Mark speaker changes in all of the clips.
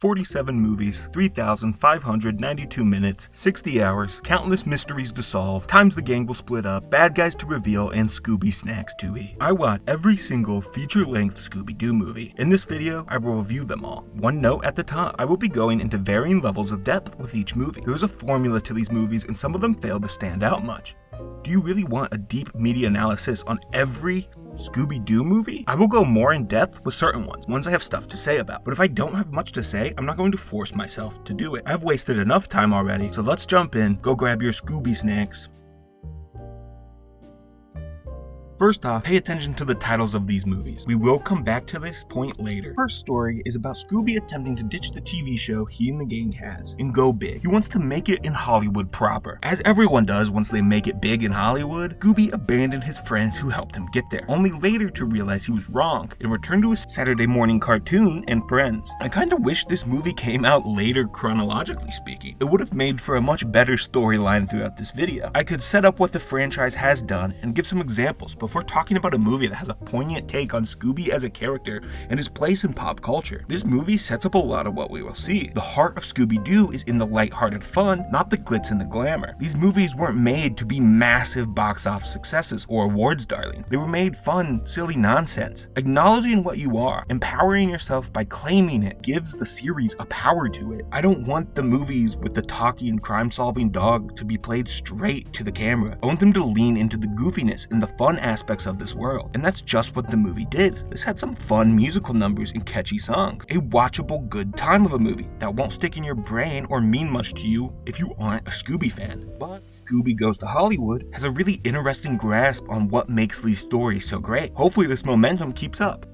Speaker 1: 47 movies, 3,592 minutes, 60 hours, countless mysteries to solve, times the gang will split up, bad guys to reveal, and Scooby snacks to eat. I watch every single feature-length Scooby-Doo movie. In this video, I will review them all. One note at the top, I will be going into varying levels of depth with each movie. There is a formula to these movies and some of them fail to stand out much. Do you really want a deep media analysis on every Scooby-Doo movie? I will go more in depth with certain ones I have stuff to say about. But if I don't have much to say, I'm not going to force myself to do it. I've wasted enough time already, so let's jump in, go grab your Scooby snacks. First off, pay attention to the titles of these movies. We will come back to this point later. First story is about Scooby attempting to ditch the TV show he and the gang has and go big. He wants to make it in Hollywood proper. As everyone does once they make it big in Hollywood, Scooby abandoned his friends who helped him get there, only later to realize he was wrong and return to his Saturday morning cartoon and friends. I kinda wish this movie came out later chronologically speaking. It would have made for a much better storyline throughout this video. I could set up what the franchise has done and give some examples before talking about a movie that has a poignant take on Scooby as a character and his place in pop culture. This movie sets up a lot of what we will see. The heart of Scooby-Doo is in the lighthearted fun, not the glitz and the glamour. These movies weren't made to be massive box office successes or awards darlings. They were made fun, silly nonsense. Acknowledging what you are, empowering yourself by claiming it, gives the series a power to it. I don't want the movies with the talking, crime-solving dog to be played straight to the camera. I want them to lean into the goofiness and the fun aspects of this world, and that's just what the movie did. This had some fun musical numbers and catchy songs. A watchable good time of a movie that won't stick in your brain or mean much to you if you aren't a Scooby fan. But Scooby Goes to Hollywood has a really interesting grasp on what makes these stories so great. Hopefully this momentum keeps up.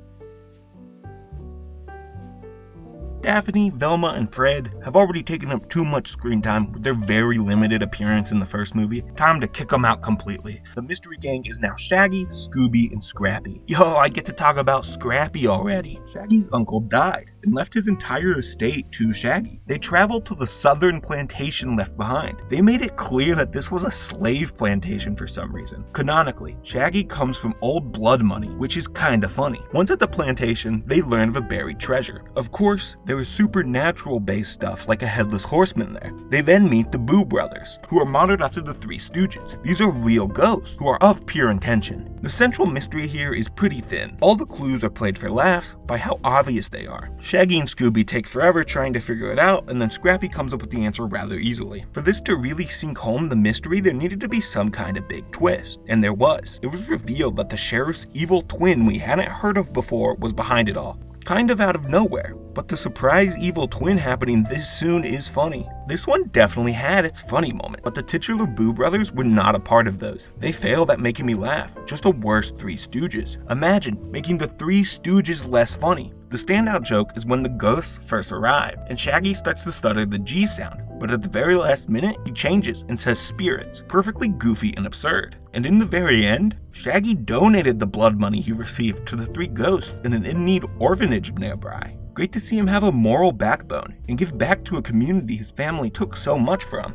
Speaker 1: Daphne, Velma, and Fred have already taken up too much screen time with their very limited appearance in the first movie. Time to kick them out completely. The mystery gang is now Shaggy, Scooby, and Scrappy. Yo, I get to talk about Scrappy already. Shaggy's uncle died and left his entire estate to Shaggy. They traveled to the southern plantation left behind. They made it clear that this was a slave plantation for some reason. Canonically, Shaggy comes from old blood money, which is kinda funny. Once at the plantation, they learn of a buried treasure. Of course, there is supernatural-based stuff like a headless horseman there. They then meet the Boo brothers, who are modeled after the Three Stooges. These are real ghosts who are of pure intention. The central mystery here is pretty thin. All the clues are played for laughs by how obvious they are. Shaggy and Scooby take forever trying to figure it out, and then Scrappy comes up with the answer rather easily. For this to really sink home the mystery, there needed to be some kind of big twist, and there was. It was revealed that the sheriff's evil twin we hadn't heard of before was behind it all. Kind of out of nowhere, but the surprise evil twin happening this soon is funny. This one definitely had its funny moment, but the titular Boo brothers were not a part of those. They failed at making me laugh, just a worse Three Stooges. Imagine making the Three Stooges less funny. The standout joke is when the ghosts first arrive, and Shaggy starts to stutter the G sound, but at the very last minute, he changes and says spirits, perfectly goofy and absurd. And in the very end, Shaggy donated the blood money he received to the three ghosts in an in-need orphanage nearby. Great to see him have a moral backbone and give back to a community his family took so much from.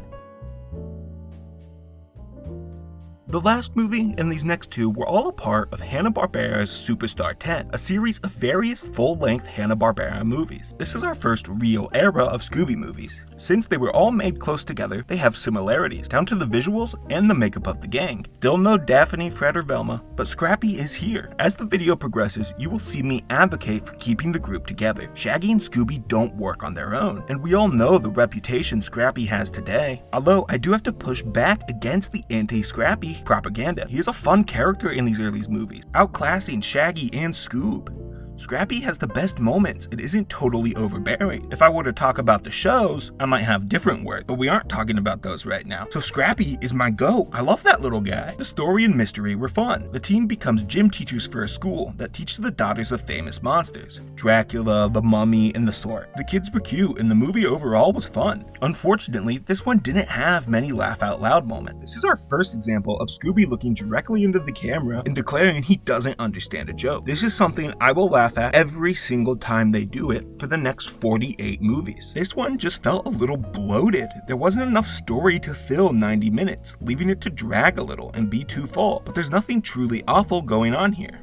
Speaker 1: The last movie and these next two were all a part of Hanna-Barbera's Superstar 10, a series of various full-length Hanna-Barbera movies. This is our first real era of Scooby movies. Since they were all made close together, they have similarities, down to the visuals and the makeup of the gang. Still no Daphne, Fred, or Velma, but Scrappy is here. As the video progresses, you will see me advocate for keeping the group together. Shaggy and Scooby don't work on their own, and we all know the reputation Scrappy has today. Although I do have to push back against the anti-Scrappy propaganda. He is a fun character in these early movies, outclassing Shaggy and Scoob. Scrappy has the best moments. It isn't totally overbearing. If I were to talk about the shows, I might have different words, but we aren't talking about those right now. So Scrappy is my goat. I love that little guy. The story and mystery were fun. The team becomes gym teachers for a school that teaches the daughters of famous monsters. Dracula, the Mummy, and the sort. The kids were cute, and the movie overall was fun. Unfortunately, this one didn't have many laugh out loud moments. This is our first example of Scooby looking directly into the camera and declaring he doesn't understand a joke. This is something I will laugh at every single time they do it for the next 48 movies. This one just felt a little bloated. There wasn't enough story to fill 90 minutes, leaving it to drag a little and be too full. But there's nothing truly awful going on here.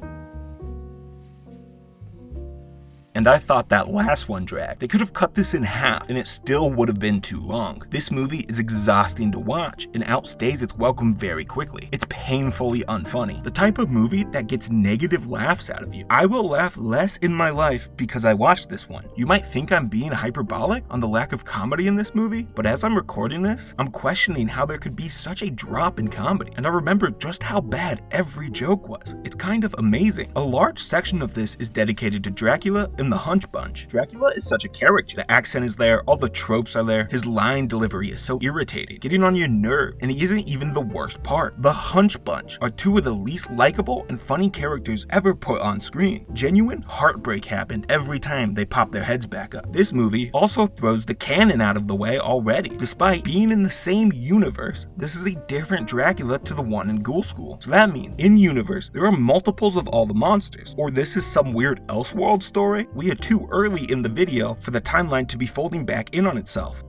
Speaker 1: and I thought that last one dragged. They could have cut this in half, and it still would have been too long. This movie is exhausting to watch, and outstays its welcome very quickly. It's painfully unfunny. The type of movie that gets negative laughs out of you. I will laugh less in my life because I watched this one. You might think I'm being hyperbolic on the lack of comedy in this movie, but as I'm recording this, I'm questioning how there could be such a drop in comedy, and I remember just how bad every joke was. It's kind of amazing. A large section of this is dedicated to Dracula and the Hunch Bunch. Dracula is such a character. The accent is there, all the tropes are there, his line delivery is so irritating, getting on your nerve, and he isn't even the worst part. The Hunch Bunch are two of the least likable and funny characters ever put on screen. Genuine heartbreak happened every time they pop their heads back up. This movie also throws the canon out of the way already. Despite being in the same universe, this is a different Dracula to the one in Ghoul School. So that means, in universe, there are multiples of all the monsters. Or this is some weird Elseworld story? We are too early in the video for the timeline to be folding back in on itself.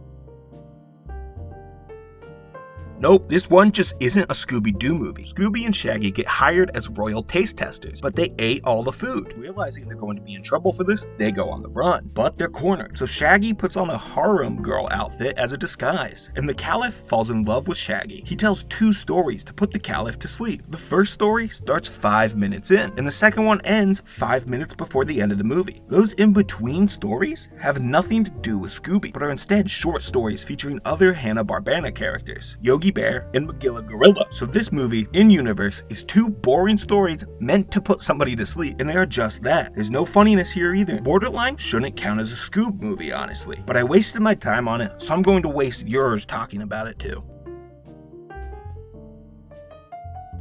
Speaker 1: Nope, this one just isn't a Scooby-Doo movie. Scooby and Shaggy get hired as royal taste testers, but they ate all the food. Realizing they're going to be in trouble for this, they go on the run, but they're cornered. So Shaggy puts on a harem girl outfit as a disguise, and the Caliph falls in love with Shaggy. He tells 2 stories to put the Caliph to sleep. The first story starts 5 minutes in, and the second one ends 5 minutes before the end of the movie. Those in-between stories have nothing to do with Scooby, but are instead short stories featuring other Hanna-Barbera characters. Yogi Bear and Magilla Gorilla. So this movie, in universe, is 2 boring stories meant to put somebody to sleep, and they are just that. There's no funniness here either. Borderline shouldn't count as a Scoob movie, honestly, but I wasted my time on it, so I'm going to waste yours talking about it too.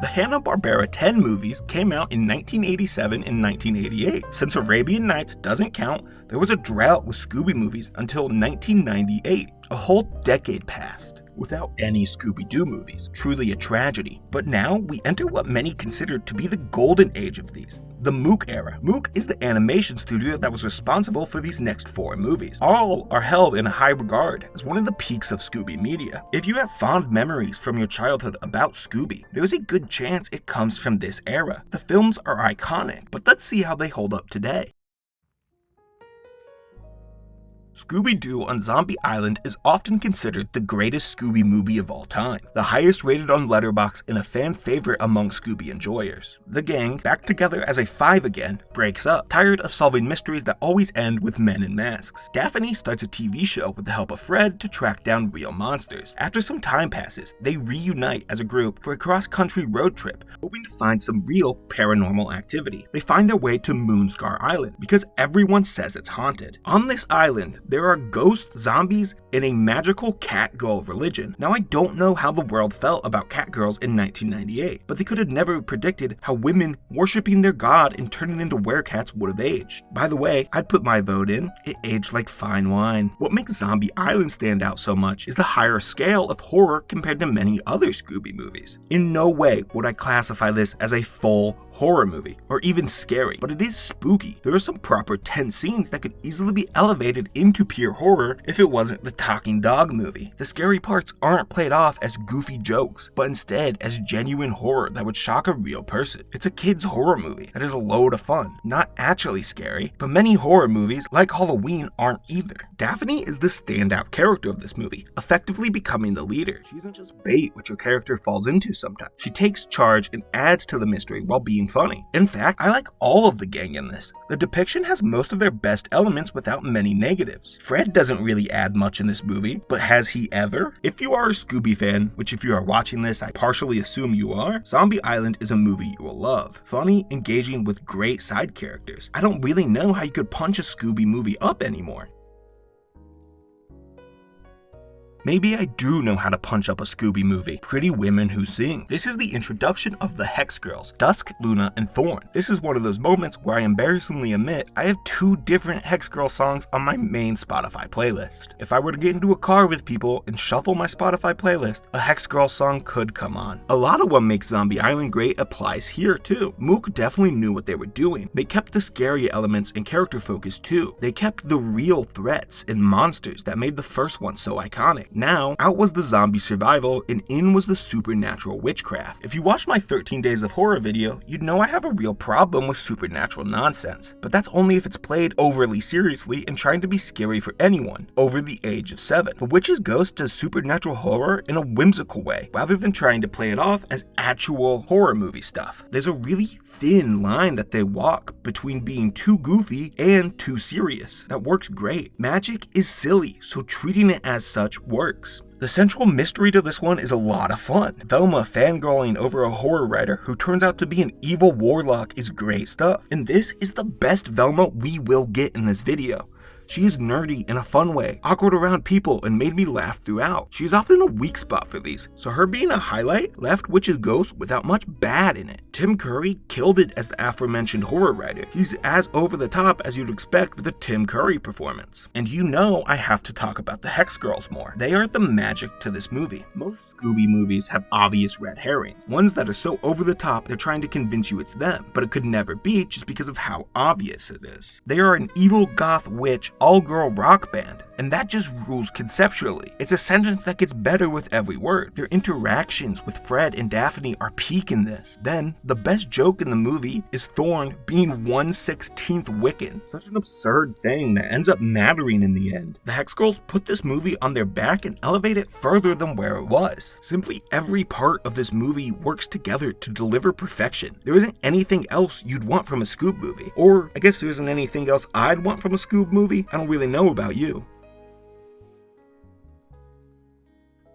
Speaker 1: The Hanna-Barbera 10 movies came out in 1987 and 1988. Since Arabian Nights doesn't count, there was a drought with Scooby movies until 1998. A whole decade passed without any Scooby-Doo movies. Truly a tragedy. But now we enter what many consider to be the golden age of these, the Mook era. Mook is the animation studio that was responsible for these next 4 movies. All are held in high regard as one of the peaks of Scooby media. If you have fond memories from your childhood about Scooby, there's a good chance it comes from this era. The films are iconic, but let's see how they hold up today. Scooby-Doo on Zombie Island is often considered the greatest Scooby movie of all time, the highest rated on Letterboxd and a fan favorite among Scooby enjoyers. The gang, back together as a 5 again, breaks up, tired of solving mysteries that always end with men in masks. Daphne starts a TV show with the help of Fred to track down real monsters. After some time passes, they reunite as a group for a cross-country road trip, hoping to find some real paranormal activity. They find their way to Moonscar Island because everyone says it's haunted. On this island, there are ghosts, zombies, and a magical cat girl religion. Now I don't know how the world felt about cat girls in 1998, but they could have never predicted how women worshipping their god and turning into werecats would have aged. By the way, I'd put my vote in. It aged like fine wine. What makes Zombie Island stand out so much is the higher scale of horror compared to many other Scooby movies. In no way would I classify this as a full horror movie, or even scary, but it is spooky. There are some proper tense scenes that could easily be elevated into pure horror if it wasn't the talking dog movie. The scary parts aren't played off as goofy jokes, but instead as genuine horror that would shock a real person. It's a kid's horror movie that is a load of fun, not actually scary, but many horror movies, like Halloween, aren't either. Daphne is the standout character of this movie, effectively becoming the leader. She isn't just bait, which your character falls into sometimes. She takes charge and adds to the mystery while being funny. In fact, I like all of the gang in this. The depiction has most of their best elements without many negatives. Fred doesn't really add much in this movie, but has he ever? If you are a Scooby fan, which if you are watching this, I partially assume you are, Zombie Island is a movie you will love. Funny, engaging with great side characters. I don't really know how you could punch a Scooby movie up anymore. Maybe I do know how to punch up a Scooby movie, Pretty Women Who Sing. This is the introduction of the Hex Girls, Dusk, Luna, and Thorn. This is one of those moments where I embarrassingly admit I have 2 different Hex Girl songs on my main Spotify playlist. If I were to get into a car with people and shuffle my Spotify playlist, a Hex Girl song could come on. A lot of what makes Zombie Island great applies here too. Mook definitely knew what they were doing. They kept the scary elements and character focus too. They kept the real threats and monsters that made the first one so iconic. Now, out was the zombie survival, and in was the supernatural witchcraft. If you watched my 13 Days of Horror video, you'd know I have a real problem with supernatural nonsense. But that's only if it's played overly seriously and trying to be scary for anyone over the age of 7. The Witch's Ghost does supernatural horror in a whimsical way, rather than trying to play it off as actual horror movie stuff. There's a really thin line that they walk between being too goofy and too serious. That works great. Magic is silly, so treating it as such works. The central mystery to this one is a lot of fun. Velma fangirling over a horror writer who turns out to be an evil warlock is great stuff. And this is the best Velma we will get in this video. She is nerdy in a fun way, awkward around people, and made me laugh throughout. She's often a weak spot for these, so her being a highlight left Witch's Ghost without much bad in it. Tim Curry killed it as the aforementioned horror writer. He's as over the top as you'd expect with a Tim Curry performance. And you know I have to talk about the Hex Girls more. They are the magic to this movie. Most Scooby movies have obvious red herrings, ones that are so over the top they're trying to convince you it's them, but it could never be just because of how obvious it is. They are an evil goth witch all-girl rock band, and that just rules conceptually. It's a sentence that gets better with every word. Their interactions with Fred and Daphne are peak in this. Then, the best joke in the movie is Thorn being 1/16th Wiccan. Such an absurd thing that ends up mattering in the end. The Hex Girls put this movie on their back and elevate it further than where it was. Simply every part of this movie works together to deliver perfection. There isn't anything else you'd want from a Scoob movie. Or, I guess there isn't anything else I'd want from a Scoob movie. I don't really know about you.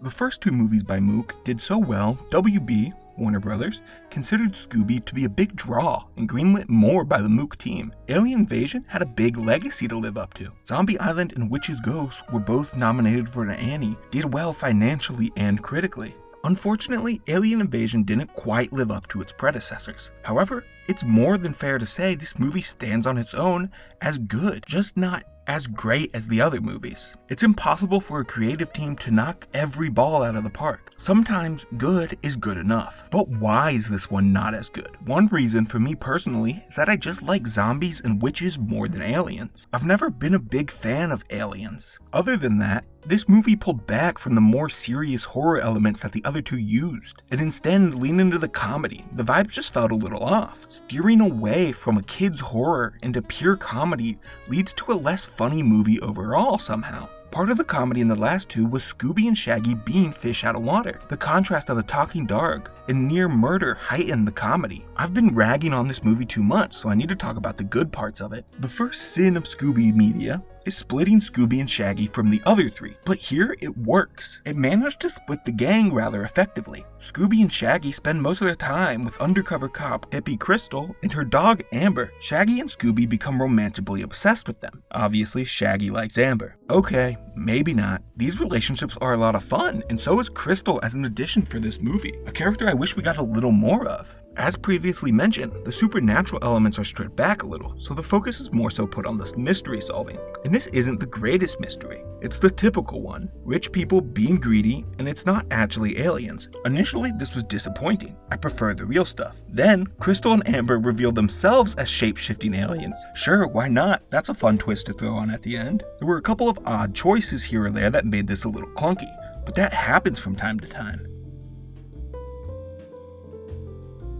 Speaker 1: The first two movies by Mook did so well, WB, Warner Brothers, considered Scooby to be a big draw and greenlit more by the Mook team. Alien Invasion had a big legacy to live up to. Zombie Island and Witch's Ghost were both nominated for an Annie, did well financially and critically. Unfortunately, Alien Invasion didn't quite live up to its predecessors. However, it's more than fair to say this movie stands on its own as good, just not as great as the other movies. It's impossible for a creative team to knock every ball out of the park. Sometimes good is good enough. But why is this one not as good? One reason for me personally is that I just like zombies and witches more than aliens. I've never been a big fan of aliens. Other than that, this movie pulled back from the more serious horror elements that the other two used, and instead leaned into the comedy. The vibes just felt a little off. Steering away from a kid's horror into pure comedy leads to a less funny movie overall somehow. Part of the comedy in the last two was Scooby and Shaggy being fish out of water. The contrast of a talking dog and near murder heightened the comedy. I've been ragging on this movie too much, so I need to talk about the good parts of it. The first sin of Scooby media is splitting Scooby and Shaggy from the other three, but here it works. It managed to split the gang rather effectively. Scooby and Shaggy spend most of their time with undercover cop hippie Crystal and her dog Amber. Shaggy and Scooby become romantically obsessed with them. Obviously, Shaggy likes Amber. Okay, maybe not. These relationships are a lot of fun, and so is Crystal as an addition for this movie, a character I wish we got a little more of. As previously mentioned, the supernatural elements are stripped back a little, so the focus is more so put on the mystery solving. And this isn't the greatest mystery. It's the typical one. Rich people being greedy, and it's not actually aliens. Initially, this was disappointing. I prefer the real stuff. Then, Crystal and Amber reveal themselves as shape-shifting aliens. Sure, why not? That's a fun twist to throw on at the end. There were a couple of odd choices here or there that made this a little clunky, but that happens from time to time.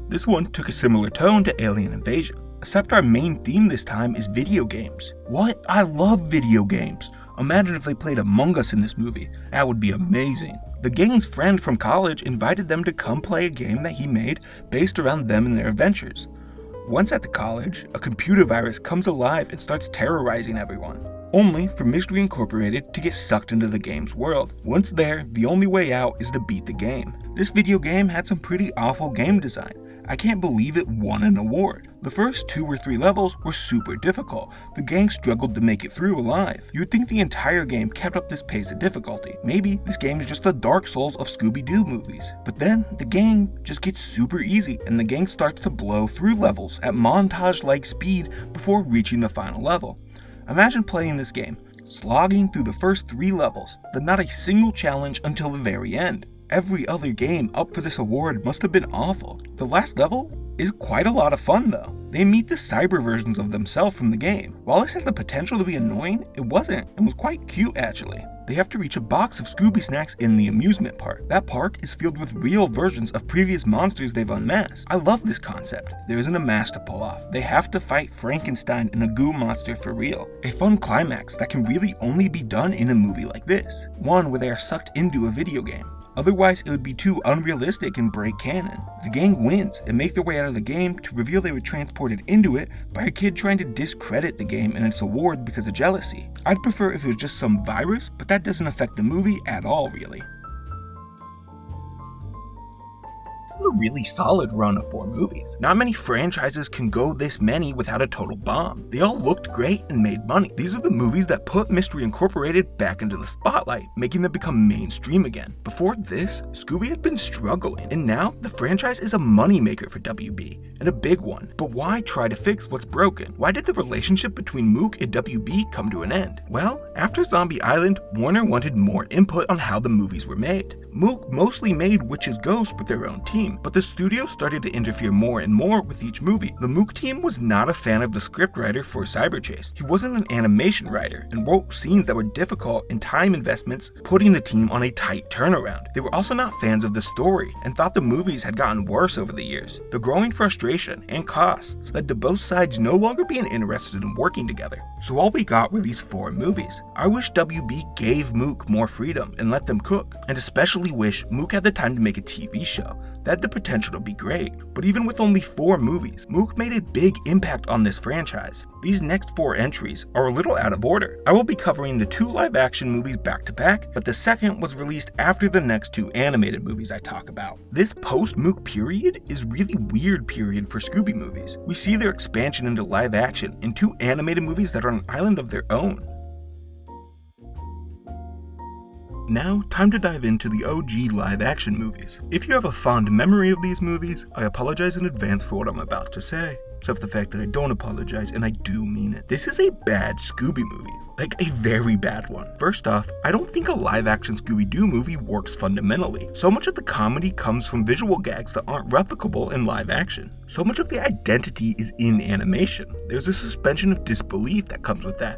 Speaker 1: This one took a similar tone to Alien Invasion, except our main theme this time is video games. What? I love video games! Imagine if they played Among Us in this movie. That would be amazing. The gang's friend from college invited them to come play a game that he made based around them and their adventures. Once at the college, a computer virus comes alive and starts terrorizing everyone, only for Mystery Incorporated to get sucked into the game's world. Once there, the only way out is to beat the game. This video game had some pretty awful game design. I can't believe it won an award. The first 2 or 3 levels were super difficult. The gang struggled to make it through alive. You would think the entire game kept up this pace of difficulty. Maybe this game is just the Dark Souls of Scooby-Doo movies. But then, the game just gets super easy, and the gang starts to blow through levels at montage-like speed before reaching the final level. Imagine playing this game, slogging through the first 3 levels, then not a single challenge until the very end. Every other game up for this award must have been awful. The last level is quite a lot of fun though. They meet the cyber versions of themselves from the game. While this has the potential to be annoying, it wasn't, and was quite cute actually. they have to reach a box of Scooby snacks in the amusement park. That park is filled with real versions of previous monsters they've unmasked. I love this concept. There isn't a mask to pull off. They have to fight Frankenstein and a goo monster for real. A fun climax that can really only be done in a movie like this. One where they are sucked into a video game. Otherwise, it would be too unrealistic and break canon. The gang wins and make their way out of the game to reveal they were transported into it by a kid trying to discredit the game and its award because of jealousy. I'd prefer if it was just some virus, but that doesn't affect the movie at all, really. A really solid run of 4 movies. Not many franchises can go this many without a total bomb. They all looked great and made money. These are the movies that put Mystery Incorporated back into the spotlight, making them become mainstream again. Before this, Scooby had been struggling, and now the franchise is a moneymaker for WB, and a big one. But why try to fix what's broken? Why did the relationship between Mook and WB come to an end? Well, after Zombie Island, Warner wanted more input on how the movies were made. Mook mostly made Witch's Ghost with their own team, but the studio started to interfere more and more with each movie. The Mook team was not a fan of the scriptwriter for Cyberchase. He wasn't an animation writer and wrote scenes that were difficult and time investments, putting the team on a tight turnaround. They were also not fans of the story and thought the movies had gotten worse over the years. The growing frustration and costs led to both sides no longer being interested in working together. So all we got were these 4 movies. I wish WB gave Mook more freedom and let them cook, and especially wish Mook had the time to make a TV show. That had the potential to be great, but even with only 4 movies, Mook made a big impact on this franchise. These next 4 entries are a little out of order. I will be covering the 2 live-action movies back to back, but the second was released after the next 2 animated movies I talk about. This post-Mook period is really weird period for Scooby movies. We see their expansion into live action in 2 animated movies that are an island of their own. Now, time to dive into the OG live-action movies. If you have a fond memory of these movies, I apologize in advance for what I'm about to say. Except the fact that I don't apologize, and I do mean it. This is a bad Scooby movie. Like, a very bad one. First off, I don't think a live-action Scooby-Doo movie works fundamentally. So much of the comedy comes from visual gags that aren't replicable in live action. So much of the identity is in animation. There's a suspension of disbelief that comes with that.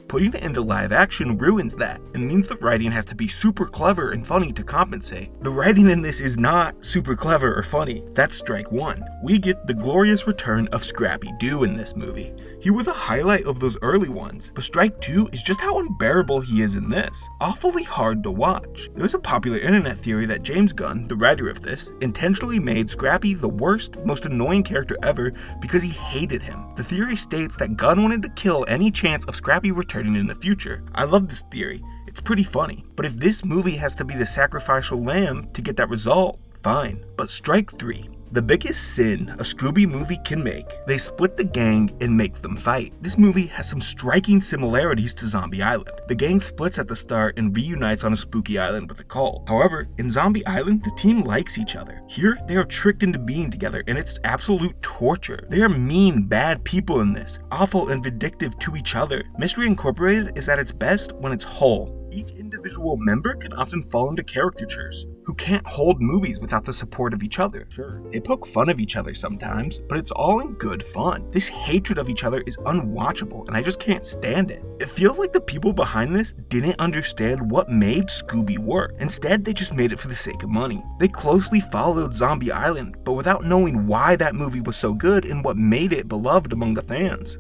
Speaker 1: Putting it into live action ruins that, and means the writing has to be super clever and funny to compensate. The writing in this is not super clever or funny. That's strike 1. We get the glorious return of Scrappy-Doo in this movie. He was a highlight of those early ones, but strike 2 is just how unbearable he is in this. Awfully hard to watch. There's a popular internet theory that James Gunn, the writer of this, intentionally made Scrappy the worst, most annoying character ever because he hated him. The theory states that Gunn wanted to kill any chance of Scrappy returning in the future. I love this theory. It's pretty funny. But if this movie has to be the sacrificial lamb to get that result, fine. But strike 3. The biggest sin a Scooby movie can make, they split the gang and make them fight. This movie has some striking similarities to Zombie Island. The gang splits at the start and reunites on a spooky island with a cult. However, in Zombie Island, the team likes each other. Here, they are tricked into being together, and it's absolute torture. They are mean, bad people in this, awful and vindictive to each other. Mystery Incorporated is at its best when it's whole. Each individual member can often fall into caricatures, who can't hold movies without the support of each other. Sure, they poke fun of each other sometimes, but it's all in good fun. This hatred of each other is unwatchable, and I just can't stand it. It feels like the people behind this didn't understand what made Scooby work. Instead, they just made it for the sake of money. They closely followed Zombie Island, but without knowing why that movie was so good and what made it beloved among the fans.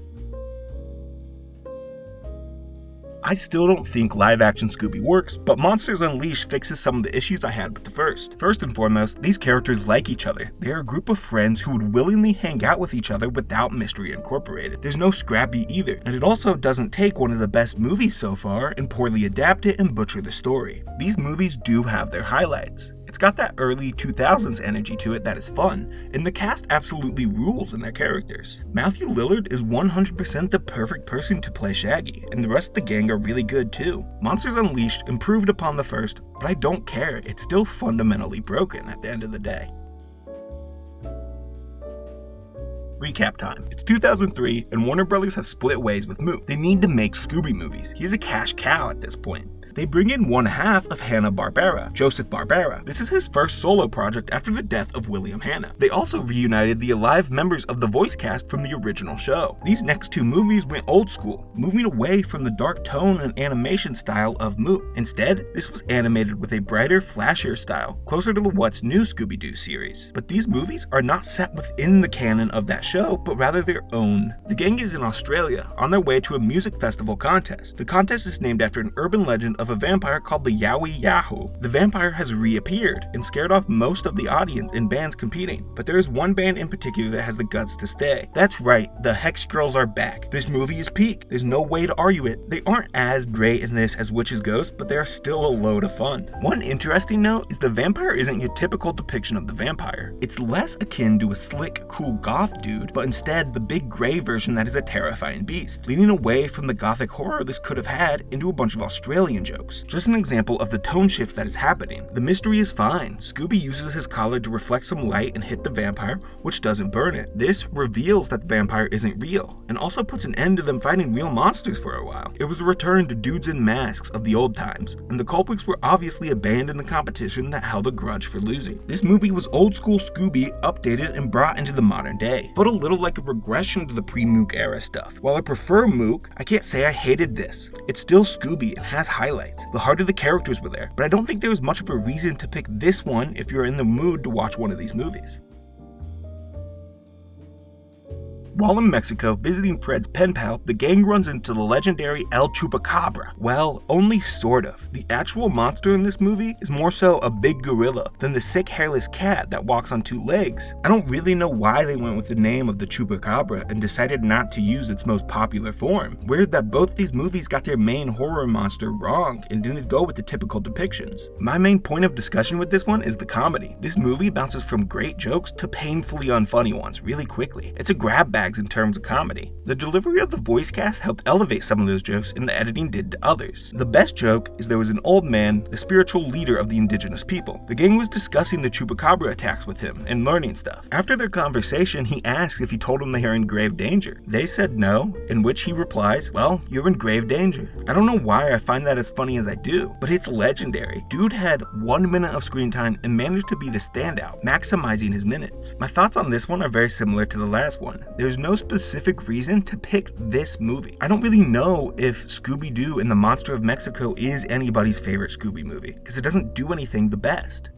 Speaker 1: I still don't think live-action Scooby works, but Monsters Unleashed fixes some of the issues I had with the first. First and foremost, these characters like each other. They are a group of friends who would willingly hang out with each other without Mystery Incorporated. There's no Scrappy either, and it also doesn't take one of the best movies so far and poorly adapt it and butcher the story. These movies do have their highlights. It's got that early 2000s energy to it that is fun, and the cast absolutely rules in their characters. Matthew Lillard is 100% the perfect person to play Shaggy, and the rest of the gang are really good too. Monsters Unleashed improved upon the first, but I don't care, it's still fundamentally broken at the end of the day. Recap time. It's 2003, and Warner Brothers have split ways with Mook. They need to make Scooby movies. He's a cash cow at this point. They bring in one half of Hanna-Barbera, Joseph Barbera. This is his first solo project after the death of William Hanna. They also reunited the alive members of the voice cast from the original show. These next two movies went old school, moving away from the dark tone and animation style of Mook. Instead, this was animated with a brighter, flashier style, closer to the What's New Scooby-Doo series. But these movies are not set within the canon of that show, but rather their own. The gang is in Australia, on their way to a music festival contest. The contest is named after an urban legend of a vampire called the Yowie Yahoo. The vampire has reappeared and scared off most of the audience in bands competing, but there is one band in particular that has the guts to stay. That's right, the Hex Girls are back. This movie is peak. There's no way to argue it. They aren't as great in this as Witches Ghost, but they are still a load of fun. One interesting note is the vampire isn't your typical depiction of the vampire. It's less akin to a slick, cool goth dude, but instead the big gray version that is a terrifying beast, leaning away from the gothic horror this could have had into a bunch of Australian jokes. Just an example of the tone shift that is happening. The mystery is fine. Scooby uses his collar to reflect some light and hit the vampire, which doesn't burn it. This reveals that the vampire isn't real, and also puts an end to them fighting real monsters for a while. It was a return to dudes in masks of the old times, and the culprits were obviously abandoned the competition that held a grudge for losing. This movie was old school Scooby updated and brought into the modern day, but a little like a regression to the pre-Mook era stuff. While I prefer Mook, I can't say I hated this. It's still Scooby and has highlights. The heart of the characters were there, but I don't think there was much of a reason to pick this one if you're in the mood to watch one of these movies. While in Mexico visiting Fred's pen pal, the gang runs into the legendary El Chupacabra. Well, only sort of. The actual monster in this movie is more so a big gorilla than the sick hairless cat that walks on two legs. I don't really know why they went with the name of the Chupacabra and decided not to use its most popular form. Weird that both these movies got their main horror monster wrong and didn't go with the typical depictions. My main point of discussion with this one is the comedy. This movie bounces from great jokes to painfully unfunny ones really quickly. It's a grab bag in terms of comedy. The delivery of the voice cast helped elevate some of those jokes, and the editing did to others. The best joke is there was an old man, the spiritual leader of the indigenous people. The gang was discussing the Chupacabra attacks with him and learning stuff. After their conversation, he asked if he told them they are in grave danger. They said no, in which he replies, "Well, you're in grave danger." I don't know why I find that as funny as I do, but it's legendary. Dude had 1 minute of screen time and managed to be the standout, maximizing his minutes. My thoughts on this one are very similar to the last one. There's no specific reason to pick this movie. I don't really know if Scooby-Doo and the Monster of Mexico is anybody's favorite Scooby movie, because it doesn't do anything the best.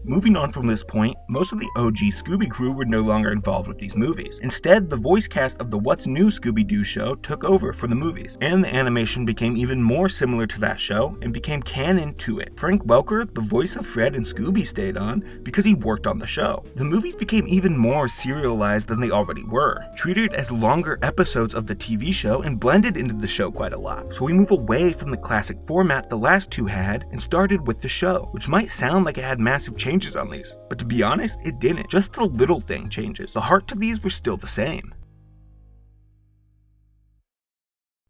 Speaker 1: Moving on from this point, most of the OG Scooby crew were no longer involved with these movies. Instead, the voice cast of the What's New Scooby-Doo show took over for the movies, and the animation became even more similar to that show and became canon to it. Frank Welker, the voice of Fred and Scooby, stayed on because he worked on the show. The movies became even more serialized than they already were, treated as longer episodes of the TV show and blended into the show quite a lot. So we move away from the classic format the last two had and started with the show, which might sound like it had massive changes on these, but to be honest, it didn't. Just the little thing changes. The heart to these were still the same.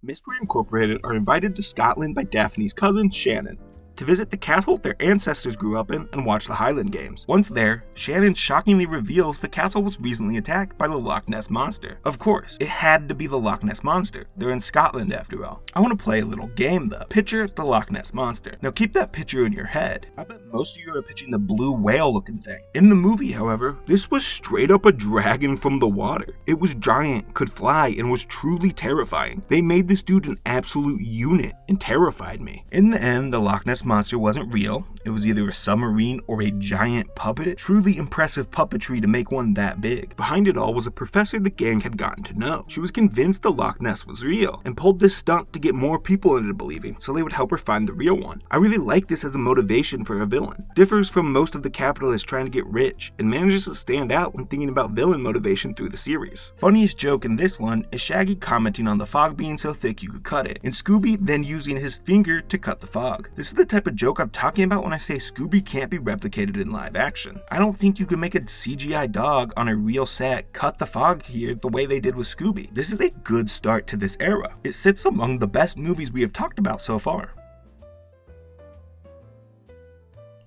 Speaker 1: Mystery Incorporated are invited to Scotland by Daphne's cousin, Shannon, to visit the castle their ancestors grew up in and watch the Highland Games. Once there, Shannon shockingly reveals the castle was recently attacked by the Loch Ness Monster. Of course, it had to be the Loch Ness Monster. They're in Scotland after all. I want to play a little game though. Picture the Loch Ness Monster. Now keep that picture in your head. I bet most of you are picturing the blue whale looking thing. In the movie, however, this was straight up a dragon from the water. It was giant, could fly, and was truly terrifying. They made this dude an absolute unit and terrified me. In the end, the Loch Ness Monster wasn't real. It was either a submarine or a giant puppet. Truly impressive puppetry to make one that big. Behind it all was a professor the gang had gotten to know. She was convinced the Loch Ness was real and pulled this stunt to get more people into believing so they would help her find the real one. I really like this as a motivation for a villain. Differs from most of the capitalists trying to get rich and manages to stand out when thinking about villain motivation through the series. Funniest joke in this one is Shaggy commenting on the fog being so thick you could cut it, and Scooby then using his finger to cut the fog. This is the type of joke I'm talking about when I say Scooby can't be replicated in live action. I don't think you can make a CGI dog on a real set cut the fog here the way they did with Scooby. This is a good start to this era. It sits among the best movies we have talked about so far.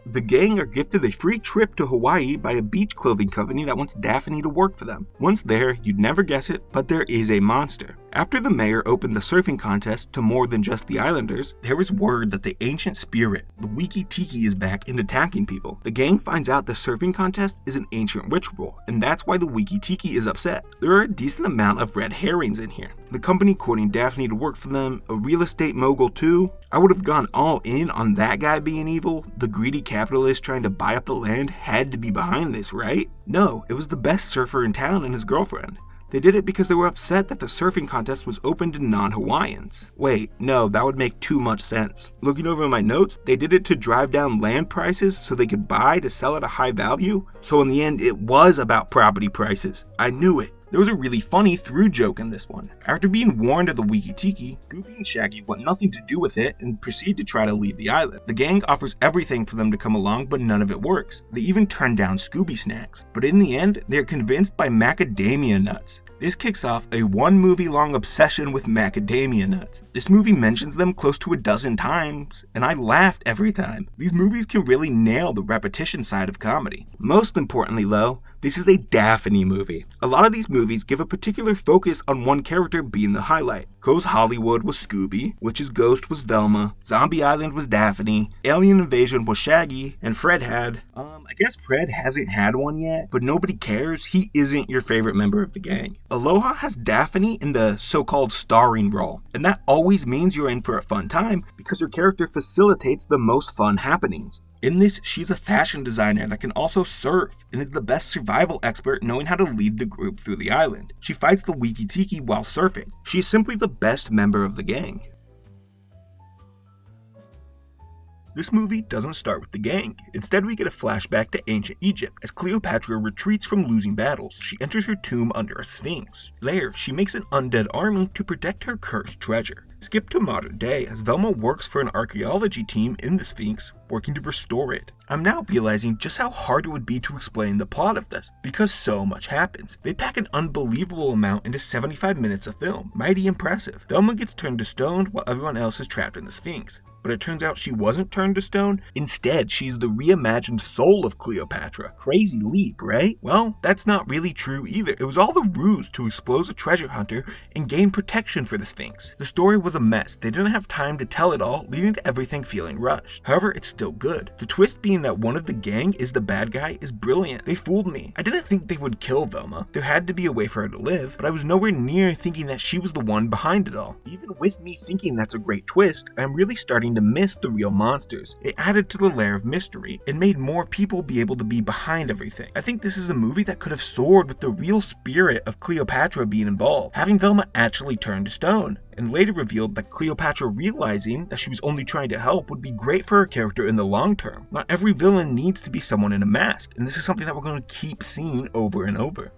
Speaker 1: The gang are gifted a free trip to Hawaii by a beach clothing company that wants Daphne to work for them. Once there, you'd never guess it, but there is a monster. After the mayor opened the surfing contest to more than just the islanders, there was word that the ancient spirit, the Wiki-Tiki, is back and attacking people. The gang finds out the surfing contest is an ancient ritual, and that's why the Wiki-Tiki is upset. There are a decent amount of red herrings in here. The company courting Daphne to work for them, a real estate mogul too. I would have gone all in on that guy being evil. The greedy capitalist trying to buy up the land had to be behind this, right? No, it was the best surfer in town and his girlfriend. They did it because they were upset that the surfing contest was open to non-Hawaiians. Wait, no, that would make too much sense. Looking over my notes, they did it to drive down land prices so they could buy to sell at a high value. So in the end, it was about property prices. I knew it. There was a really funny through joke in this one. After being warned of the Wiki-Tiki, Scooby and Shaggy want nothing to do with it and proceed to try to leave the island. The gang offers everything for them to come along, but none of it works. They even turn down Scooby snacks. But in the end, they are convinced by macadamia nuts. This kicks off a 1 movie long obsession with macadamia nuts. This movie mentions them close to a dozen times, and I laughed every time. These movies can really nail the repetition side of comedy. Most importantly though, this is a Daphne movie. A lot of these movies give a particular focus on one character being the highlight. Co's Hollywood was Scooby, Witch's Ghost was Velma, Zombie Island was Daphne, Alien Invasion was Shaggy, and Fred had, I guess Fred hasn't had one yet, but nobody cares, he isn't your favorite member of the gang. Aloha has Daphne in the so-called starring role, and that always means you're in for a fun time because her character facilitates the most fun happenings. In this, she's a fashion designer that can also surf and is the best survival expert knowing how to lead the group through the island. She fights the Wiki-Tiki while surfing. She's simply the best member of the gang. This movie doesn't start with the gang. Instead, we get a flashback to ancient Egypt. As Cleopatra retreats from losing battles, she enters her tomb under a sphinx. There, she makes an undead army to protect her cursed treasure. Skip to modern day as Velma works for an archaeology team in the Sphinx, working to restore it. I'm now realizing just how hard it would be to explain the plot of this, because so much happens. They pack an unbelievable amount into 75 minutes of film. Mighty impressive. Velma gets turned to stone while everyone else is trapped in the Sphinx. But it turns out she wasn't turned to stone. Instead, she's the reimagined soul of Cleopatra. Crazy leap, right? Well, that's not really true either. It was all a ruse to expose a treasure hunter and gain protection for the Sphinx. The story was a mess. They didn't have time to tell it all, leading to everything feeling rushed. However, it's still good. The twist being that one of the gang is the bad guy is brilliant. They fooled me. I didn't think they would kill Velma. There had to be a way for her to live, but I was nowhere near thinking that she was the one behind it all. Even with me thinking that's a great twist, I'm really starting to miss the real monsters. It added to the layer of mystery. It made more people be able to be behind everything. I think this is a movie that could have soared with the real spirit of Cleopatra being involved, having Velma actually turn to stone, and later revealed that Cleopatra realizing that she was only trying to help would be great for her character in the long term. Not every villain needs to be someone in a mask, and this is something that we're going to keep seeing over and over.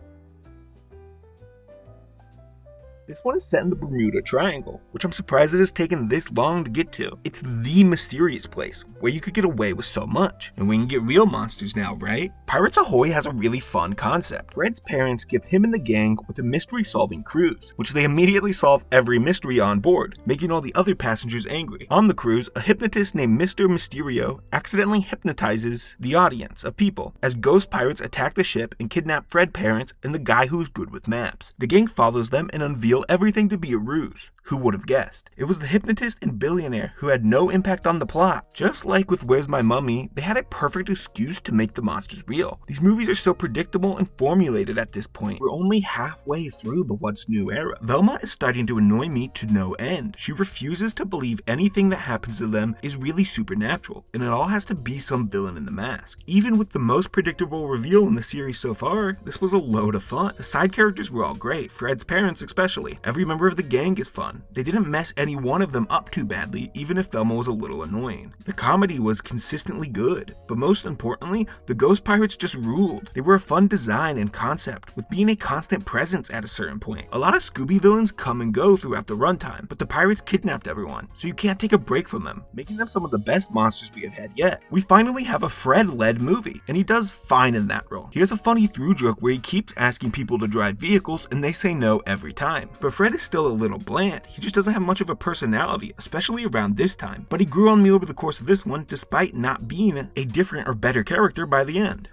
Speaker 1: This one is set in the Bermuda Triangle, which I'm surprised it has taken this long to get to. It's the mysterious place, where you could get away with so much. And we can get real monsters now, right? Pirates Ahoy has a really fun concept. Fred's parents gift him and the gang with a mystery-solving cruise, which they immediately solve every mystery on board, making all the other passengers angry. On the cruise, a hypnotist named Mr. Mysterio accidentally hypnotizes the audience of people, as ghost pirates attack the ship and kidnap Fred's parents and the guy who's good with maps. The gang follows them and unveils everything to be a ruse. Who would have guessed? It was the hypnotist and billionaire who had no impact on the plot. Just like with Where's My Mummy, they had a perfect excuse to make the monsters real. These movies are so predictable and formulated at this point. We're only halfway through the What's New era. Velma is starting to annoy me to no end. She refuses to believe anything that happens to them is really supernatural, and it all has to be some villain in the mask. Even with the most predictable reveal in the series so far, this was a load of fun. The side characters were all great, Fred's parents especially. Every member of the gang is fun. They didn't mess any one of them up too badly, even if Velma was a little annoying. The comedy was consistently good, but most importantly, the ghost pirates just ruled. They were a fun design and concept, with being a constant presence at a certain point. A lot of Scooby villains come and go throughout the runtime, but the pirates kidnapped everyone, so you can't take a break from them, making them some of the best monsters we have had yet. We finally have a Fred-led movie, and he does fine in that role. He has a funny through joke where he keeps asking people to drive vehicles, and they say no every time. But Fred is still a little bland. He just doesn't have much of a personality, especially around this time. But he grew on me over the course of this one, despite not being a different or better character by the end.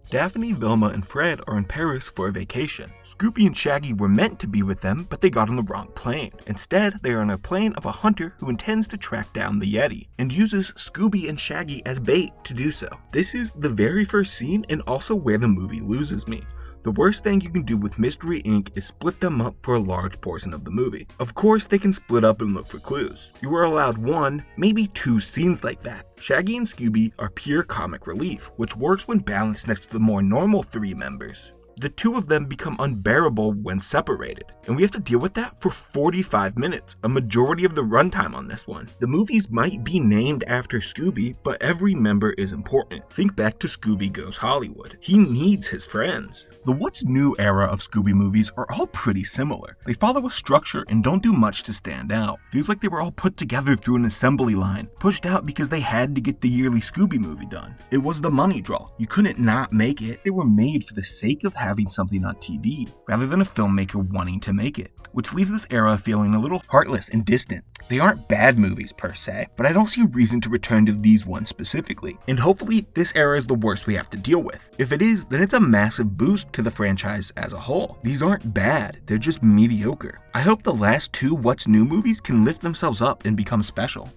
Speaker 1: Daphne, Velma, and Fred are in Paris for a vacation. Scooby and Shaggy were meant to be with them, but they got on the wrong plane. Instead, they are on a plane of a hunter who intends to track down the Yeti, and uses Scooby and Shaggy as bait to do so. This is the very first scene and also where the movie loses me. The worst thing you can do with Mystery Inc. is split them up for a large portion of the movie. Of course, they can split up and look for clues. You are allowed 1, maybe 2 scenes like that. Shaggy and Scooby are pure comic relief, which works when balanced next to the more normal 3 members. The 2 of them become unbearable when separated, and we have to deal with that for 45 minutes, a majority of the runtime on this one. The movies might be named after Scooby, but every member is important. Think back to Scooby Goes Hollywood. He needs his friends. The What's New era of Scooby movies are all pretty similar. They follow a structure and don't do much to stand out. Feels like they were all put together through an assembly line, pushed out because they had to get the yearly Scooby movie done. It was the money draw. You couldn't not make it. They were made for the sake of having something on TV, rather than a filmmaker wanting to make it, which leaves this era feeling a little heartless and distant. They aren't bad movies per se, but I don't see a reason to return to these ones specifically, and hopefully this era is the worst we have to deal with. If it is, then it's a massive boost to the franchise as a whole. These aren't bad, they're just mediocre. I hope the last 2 What's New movies can lift themselves up and become special.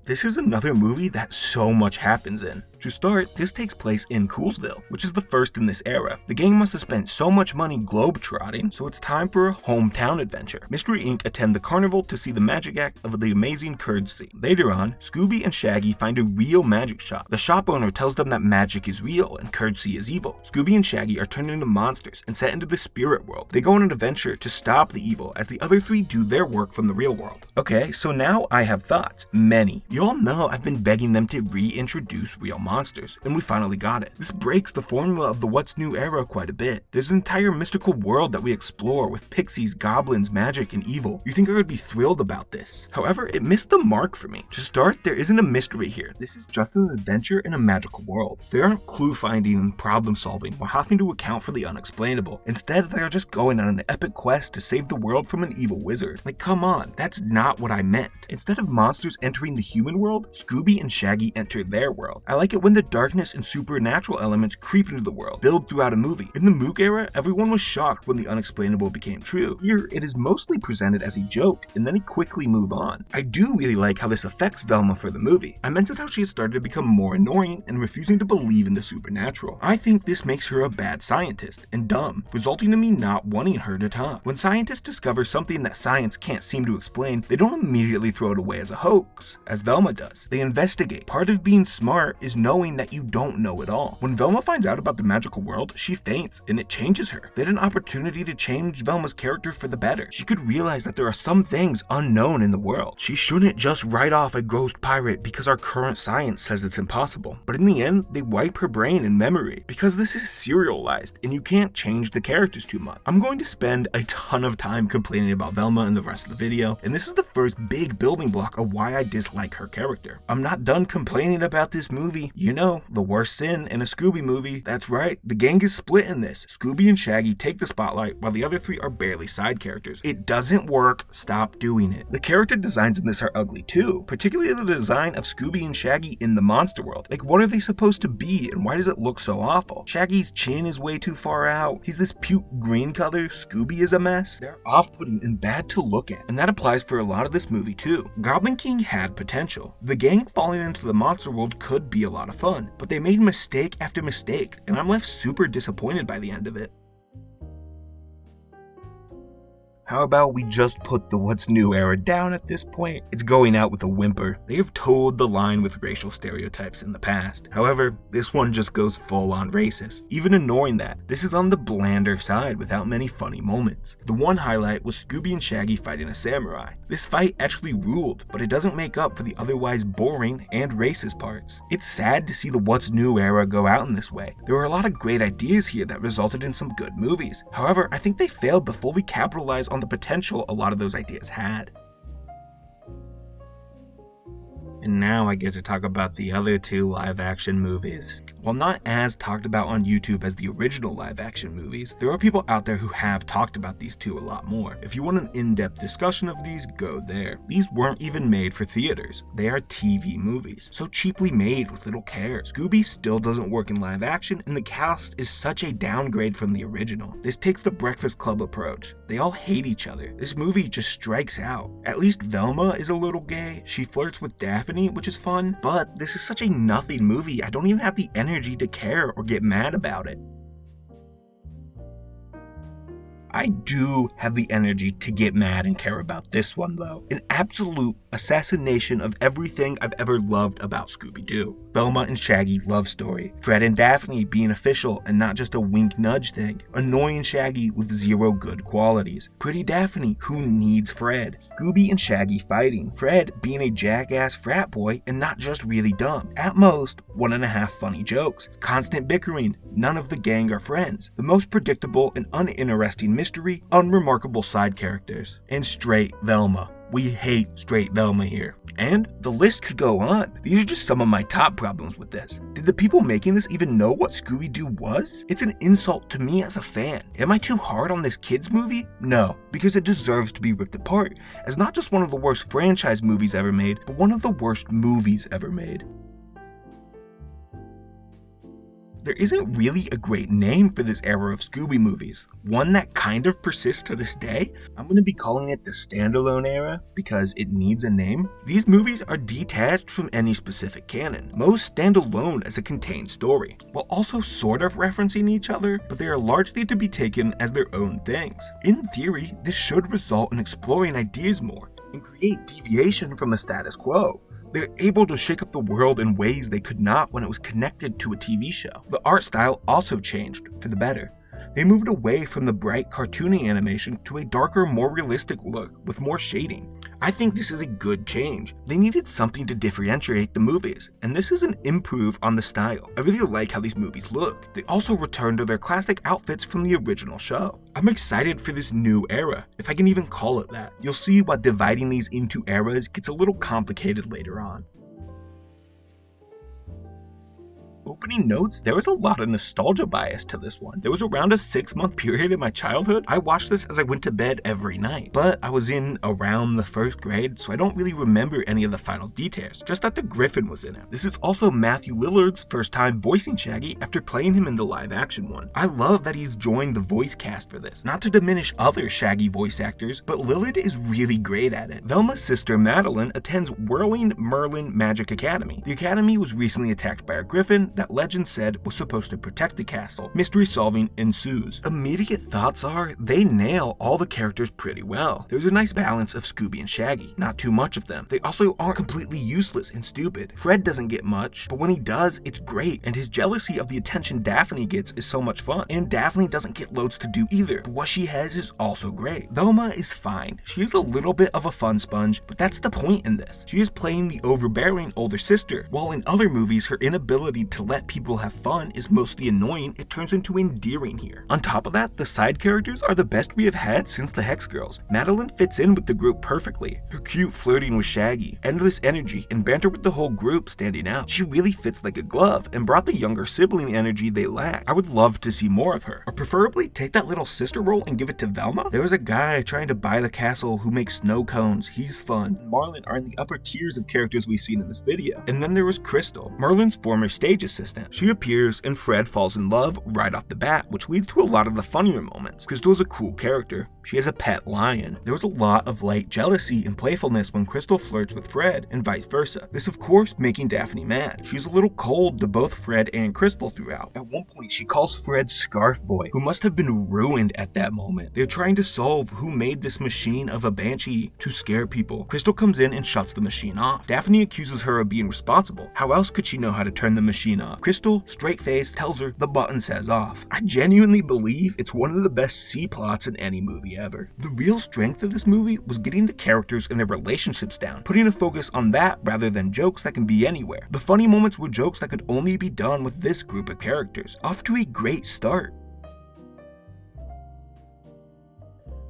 Speaker 1: This is another movie that so much happens in. To start, this takes place in Coolsville, which is the first in this era. The gang must have spent so much money globe-trotting, so it's time for a hometown adventure. Mystery Inc. attend the carnival to see the magic act of the amazing curd scene. Later on, Scooby and Shaggy find a real magic shop. The shop owner tells them that magic is real and currency is evil. Scooby and Shaggy are turned into monsters and sent into the spirit world. They go on an adventure to stop the evil as the other 3 do their work from the real world. Okay, so now I have thoughts. Many. You all know I've been begging them to reintroduce real monsters, and we finally got it. This breaks the formula of the What's New era quite a bit. There's an entire mystical world that we explore with pixies, goblins, magic, and evil. You think I would be thrilled about this. However, it missed the mark for me. To start, there isn't a mystery here. This is just an adventure in a magical world. There aren't clue finding and problem solving while having to account for the unexplainable. Instead, they are just going on an epic quest to save the world from an evil wizard. Like, come on, that's not what I meant. Instead of monsters entering the human world, Scooby and Shaggy enter their world. I like it when the darkness and supernatural elements creep into the world, build throughout a movie. In the Mook era, everyone was shocked when the unexplainable became true. Here, it is mostly presented as a joke, and then they quickly move on. I do really like how this affects Velma for the movie. I mentioned how she has started to become more annoying and refusing to believe in the supernatural. I think this makes her a bad scientist, and dumb, resulting in me not wanting her to talk. When scientists discover something that science can't seem to explain, they don't immediately throw it away as a hoax, as Velma does. They investigate. Part of being smart is knowing that you don't know it all. When Velma finds out about the magical world, she faints, and it changes her. They had an opportunity to change Velma's character for the better. She could realize that there are some things unknown in the world. She shouldn't just write off a ghost pirate because our current science says it's impossible. But in the end, they wipe her brain and memory, because this is serialized, and you can't change the characters too much. I'm going to spend a ton of time complaining about Velma in the rest of the video, and this is the first big building block of why I dislike her character. I'm not done complaining about this movie. You know, the worst sin in a Scooby movie. That's right, the gang is split in this. Scooby and Shaggy take the spotlight while the other 3 are barely side characters. It doesn't work. Stop doing it. The character designs in this are ugly too, particularly the design of Scooby and Shaggy in the monster world. Like, what are they supposed to be, and why does it look so awful? Shaggy's chin is way too far out. He's this puke green color. Scooby is a mess. They're off-putting and bad to look at, and that applies for a lot of this movie too. Goblin King had potential. The gang falling into the monster world could be a lot of fun, but they made mistake after mistake, and I'm left super disappointed by the end of it. How about we just put the What's New era down at this point? It's going out with a whimper. They have toed the line with racial stereotypes in the past. However, this one just goes full on racist. Even ignoring that, this is on the blander side without many funny moments. The one highlight was Scooby and Shaggy fighting a samurai. This fight actually ruled, but it doesn't make up for the otherwise boring and racist parts. It's sad to see the What's New era go out in this way. There were a lot of great ideas here that resulted in some good movies. However, I think they failed to fully capitalize on the potential a lot of those ideas had. And now I get to talk about the other 2 live-action movies. While not as talked about on YouTube as the original live-action movies, there are people out there who have talked about these two a lot more. If you want an in-depth discussion of these, go there. These weren't even made for theaters. They are TV movies, so cheaply made with little care. Scooby still doesn't work in live action, and the cast is such a downgrade from the original. This takes the Breakfast Club approach. They all hate each other. This movie just strikes out. At least Velma is a little gay. She flirts with Daphne, which is fun, but this is such a nothing movie. I don't even have the energy to care or get mad about it. I do have the energy to get mad and care about this one though. An absolute assassination of everything I've ever loved about Scooby-Doo. Velma and Shaggy love story. Fred and Daphne being official and not just a wink nudge thing. Annoying Shaggy with zero good qualities. Pretty Daphne who needs Fred. Scooby and Shaggy fighting. Fred being a jackass frat boy and not just really dumb. At most, 1.5 funny jokes. Constant bickering. None of the gang are friends. The most predictable and uninteresting mystery, unremarkable side characters. And straight Velma. We hate straight Velma here. And the list could go on. These are just some of my top problems with this. Did the people making this even know what Scooby-Doo was? It's an insult to me as a fan. Am I too hard on this kids movie? No, because it deserves to be ripped apart as not just one of the worst franchise movies ever made, but one of the worst movies ever made. There isn't really a great name for this era of Scooby movies, one that kind of persists to this day. I'm going to be calling it the standalone era because it needs a name. These movies are detached from any specific canon. Most stand alone as a contained story, while also sort of referencing each other, but they are largely to be taken as their own things. In theory, this should result in exploring ideas more and create deviation from the status quo. They're able to shake up the world in ways they could not when it was connected to a TV show. The art style also changed, for the better. They moved away from the bright cartoony animation to a darker, more realistic look with more shading. I think this is a good change. They needed something to differentiate the movies, and this is an improve on the style. I really like how these movies look. They also return to their classic outfits from the original show. I'm excited for this new era, if I can even call it that. You'll see why dividing these into eras gets a little complicated later on. Opening notes, there was a lot of nostalgia bias to this one. There was around a 6-month period in my childhood. I watched this as I went to bed every night, but I was in around the 1st grade, so I don't really remember any of the final details, just that the Griffin was in it. This is also Matthew Lillard's first time voicing Shaggy after playing him in the live action one. I love that he's joined the voice cast for this. Not to diminish other Shaggy voice actors, but Lillard is really great at it. Velma's sister Madeline attends Whirling Merlin Magic Academy. The academy was recently attacked by a Griffin that legend said was supposed to protect the castle. Mystery solving ensues. Immediate thoughts are they nail all the characters pretty well. There's a nice balance of Scooby and Shaggy, not too much of them. They also aren't completely useless and stupid. Fred doesn't get much, but when he does, it's great, and his jealousy of the attention Daphne gets is so much fun. And Daphne doesn't get loads to do either, but what she has is also great. Velma is fine. She is a little bit of a fun sponge, but that's the point in this. She is playing the overbearing older sister, while in other movies her inability to let people have fun is mostly annoying. It turns into endearing here. On top of that, the side characters are the best we have had since the Hex Girls. Madeline fits in with the group perfectly. Her cute flirting with Shaggy, endless energy, and banter with the whole group standing out. She really fits like a glove and brought the younger sibling energy they lack. I would love to see more of her, or preferably take that little sister role and give it to Velma. There was a guy trying to buy the castle who makes snow cones. He's fun. Marlin are in the upper tiers of characters we've seen in this video. And then there was Crystal, Merlin's former stage assistant. She appears and Fred falls in love right off the bat, which leads to a lot of the funnier moments. Crystal is a cool character. She has a pet lion. There was a lot of light jealousy and playfulness when Crystal flirts with Fred, and vice versa. This of course making Daphne mad. She's a little cold to both Fred and Crystal throughout. At one point she calls Fred Scarf Boy, who must have been ruined at that moment. They're trying to solve who made this machine of a banshee to scare people. Crystal comes in and shuts the machine off. Daphne accuses her of being responsible. How else could she know how to turn the machine off? Crystal, straight face, tells her the button says off. I genuinely believe it's one of the best C-plots in any movie ever. The real strength of this movie was getting the characters and their relationships down, putting a focus on that rather than jokes that can be anywhere. The funny moments were jokes that could only be done with this group of characters. Off to a great start.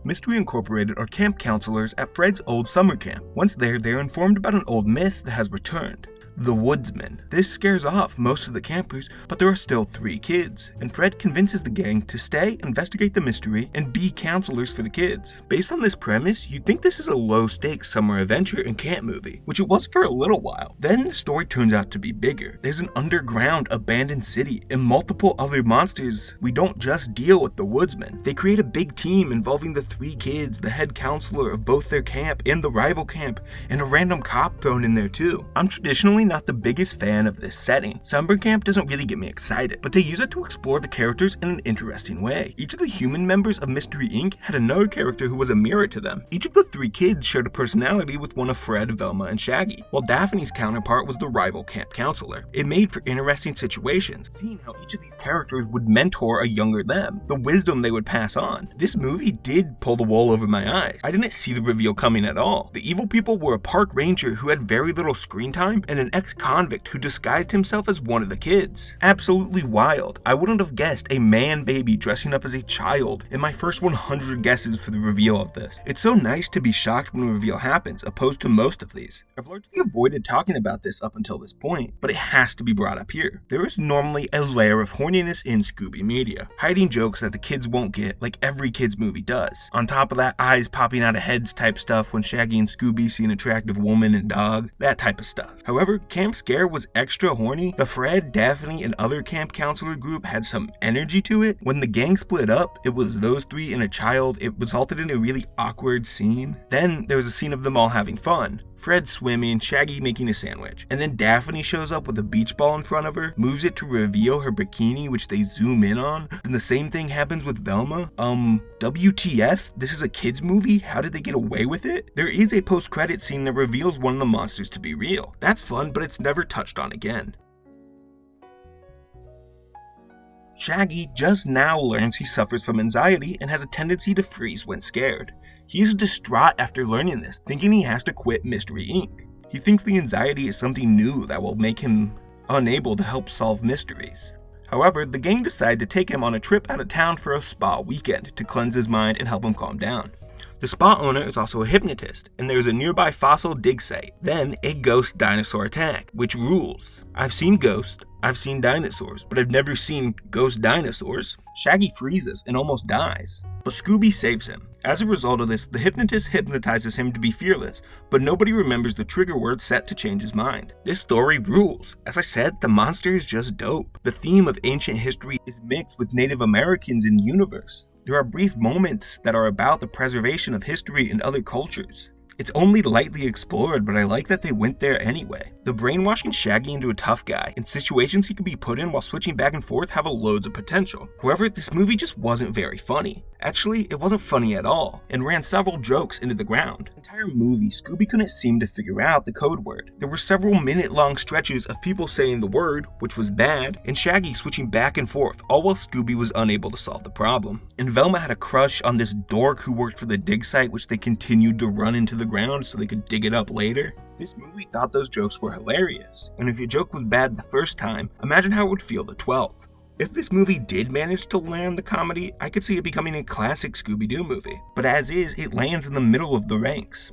Speaker 1: Mystery Incorporated are camp counselors at Fred's old summer camp. Once there, they are informed about an old myth that has returned. the Woodsman. This scares off most of the campers, but there are still 3 kids, and Fred convinces the gang to stay, investigate the mystery, and be counselors for the kids. Based on this premise, you'd think this is a low-stakes summer adventure and camp movie, which it was for a little while. Then the story turns out to be bigger. There's an underground abandoned city and multiple other monsters. We don't just deal with the Woodsman. They create a big team involving the 3 kids, the head counselor of both their camp and the rival camp, and a random cop thrown in there too. I'm traditionally not the biggest fan of this setting. Summer camp doesn't really get me excited, but they use it to explore the characters in an interesting way. Each of the human members of Mystery Inc. had another character who was a mirror to them. Each of the 3 kids shared a personality with one of Fred, Velma, and Shaggy, while Daphne's counterpart was the rival camp counselor. It made for interesting situations, seeing how each of these characters would mentor a younger them, the wisdom they would pass on. This movie did pull the wool over my eyes. I didn't see the reveal coming at all. The evil people were a park ranger who had very little screen time and an ex-convict who disguised himself as one of the kids. Absolutely wild. I wouldn't have guessed a man baby dressing up as a child in my first 100 guesses for the reveal of this. It's so nice to be shocked when a reveal happens, opposed to most of these. I've largely avoided talking about this up until this point, but it has to be brought up here. There is normally a layer of horniness in Scooby media, hiding jokes that the kids won't get like every kids movie does. On top of that, eyes popping out of heads type stuff when Shaggy and Scooby see an attractive woman and dog, that type of stuff. However, Camp Scare was extra horny. The Fred, Daphne, and other camp counselor group had some energy to it. When the gang split up, it was those 3 and a child. It resulted in a really awkward scene. Then there was a scene of them all having fun. Fred swimming, Shaggy making a sandwich, and then Daphne shows up with a beach ball in front of her, moves it to reveal her bikini, which they zoom in on. Then the same thing happens with Velma. WTF? This is a kids movie? How did they get away with it? There is a post-credit scene that reveals one of the monsters to be real. That's fun, but it's never touched on again. Shaggy just now learns he suffers from anxiety and has a tendency to freeze when scared. He's distraught after learning this, thinking he has to quit Mystery Inc. He thinks the anxiety is something new that will make him unable to help solve mysteries. However, the gang decide to take him on a trip out of town for a spa weekend to cleanse his mind and help him calm down. The spa owner is also a hypnotist, and there's a nearby fossil dig site, then a ghost dinosaur attack, which rules. I've seen ghosts, I've seen dinosaurs, but I've never seen ghost dinosaurs. Shaggy freezes and almost dies, but Scooby saves him. As a result of this, the hypnotist hypnotizes him to be fearless, but nobody remembers the trigger word set to change his mind. This story rules. As I said, the monster is just dope. The theme of ancient history is mixed with Native Americans in the universe. There are brief moments that are about the preservation of history in other cultures. It's only lightly explored, but I like that they went there anyway. The brainwashing Shaggy into a tough guy and situations he can be put in while switching back and forth have loads of potential. However, this movie just wasn't very funny. Actually, it wasn't funny at all, and ran several jokes into the ground. The entire movie, Scooby couldn't seem to figure out the code word. There were several minute-long stretches of people saying the word, which was bad, and Shaggy switching back and forth, all while Scooby was unable to solve the problem. And Velma had a crush on this dork who worked for the dig site, which they continued to run into the ground so they could dig it up later. This movie thought those jokes were hilarious, and if your joke was bad the first time, imagine how it would feel the 12th. If this movie did manage to land the comedy, I could see it becoming a classic Scooby-Doo movie, but as is, it lands in the middle of the ranks.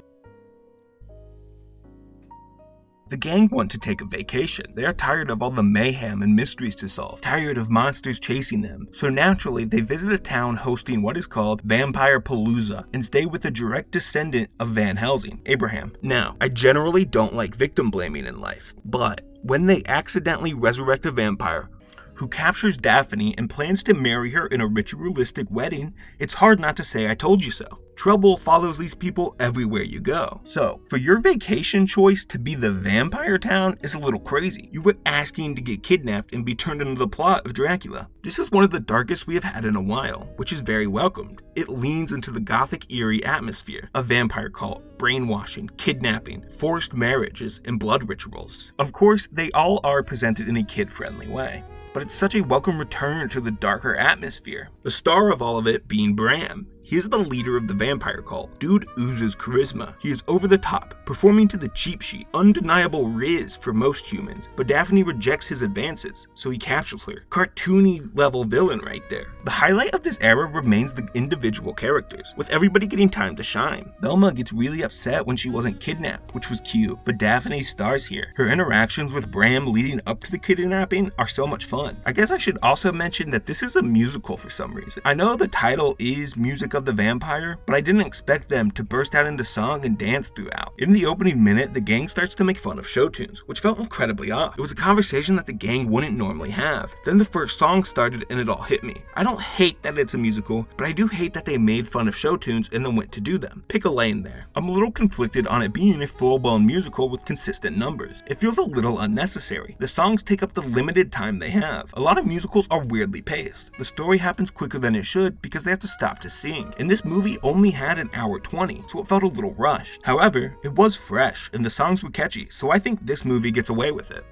Speaker 1: The gang want to take a vacation. They are tired of all the mayhem and mysteries to solve, tired of monsters chasing them. So naturally, they visit a town hosting what is called Vampire Palooza and stay with a direct descendant of Van Helsing, Abraham. Now, I generally don't like victim blaming in life, but when they accidentally resurrect a vampire who captures Daphne and plans to marry her in a ritualistic wedding, it's hard not to say I told you so. Trouble follows these people everywhere you go. So, for your vacation choice to be the vampire town is a little crazy. You were asking to get kidnapped and be turned into the plot of Dracula. This is one of the darkest we have had in a while, which is very welcomed. It leans into the gothic eerie atmosphere, a vampire cult, brainwashing, kidnapping, forced marriages, and blood rituals. Of course, they all are presented in a kid-friendly way, but it's such a welcome return to the darker atmosphere. The star of all of it being Bram. He is the leader of the vampire cult. Dude oozes charisma. He is over the top, performing to the cheap sheet, undeniable riz for most humans, but Daphne rejects his advances, so he captures her. Cartoony level villain right there. The highlight of this era remains the individual characters, with everybody getting time to shine. Velma gets really upset when she wasn't kidnapped, which was cute, but Daphne stars here. Her interactions with Bram leading up to the kidnapping are so much fun. I guess I should also mention that this is a musical for some reason. I know the title is Music of the Vampire, but I didn't expect them to burst out into song and dance throughout. In the opening minute, the gang starts to make fun of show tunes, which felt incredibly odd. It was a conversation that the gang wouldn't normally have. Then the first song started and it all hit me. I don't hate that it's a musical, but I do hate that they made fun of show tunes and then went to do them. Pick a lane there. I'm a little conflicted on it being a full-blown musical with consistent numbers. It feels a little unnecessary. The songs take up the limited time they have. A lot of musicals are weirdly paced. The story happens quicker than it should because they have to stop to sing. And this movie only had an hour 20, so it felt a little rushed. However, it was fresh and the songs were catchy, so I think this movie gets away with it.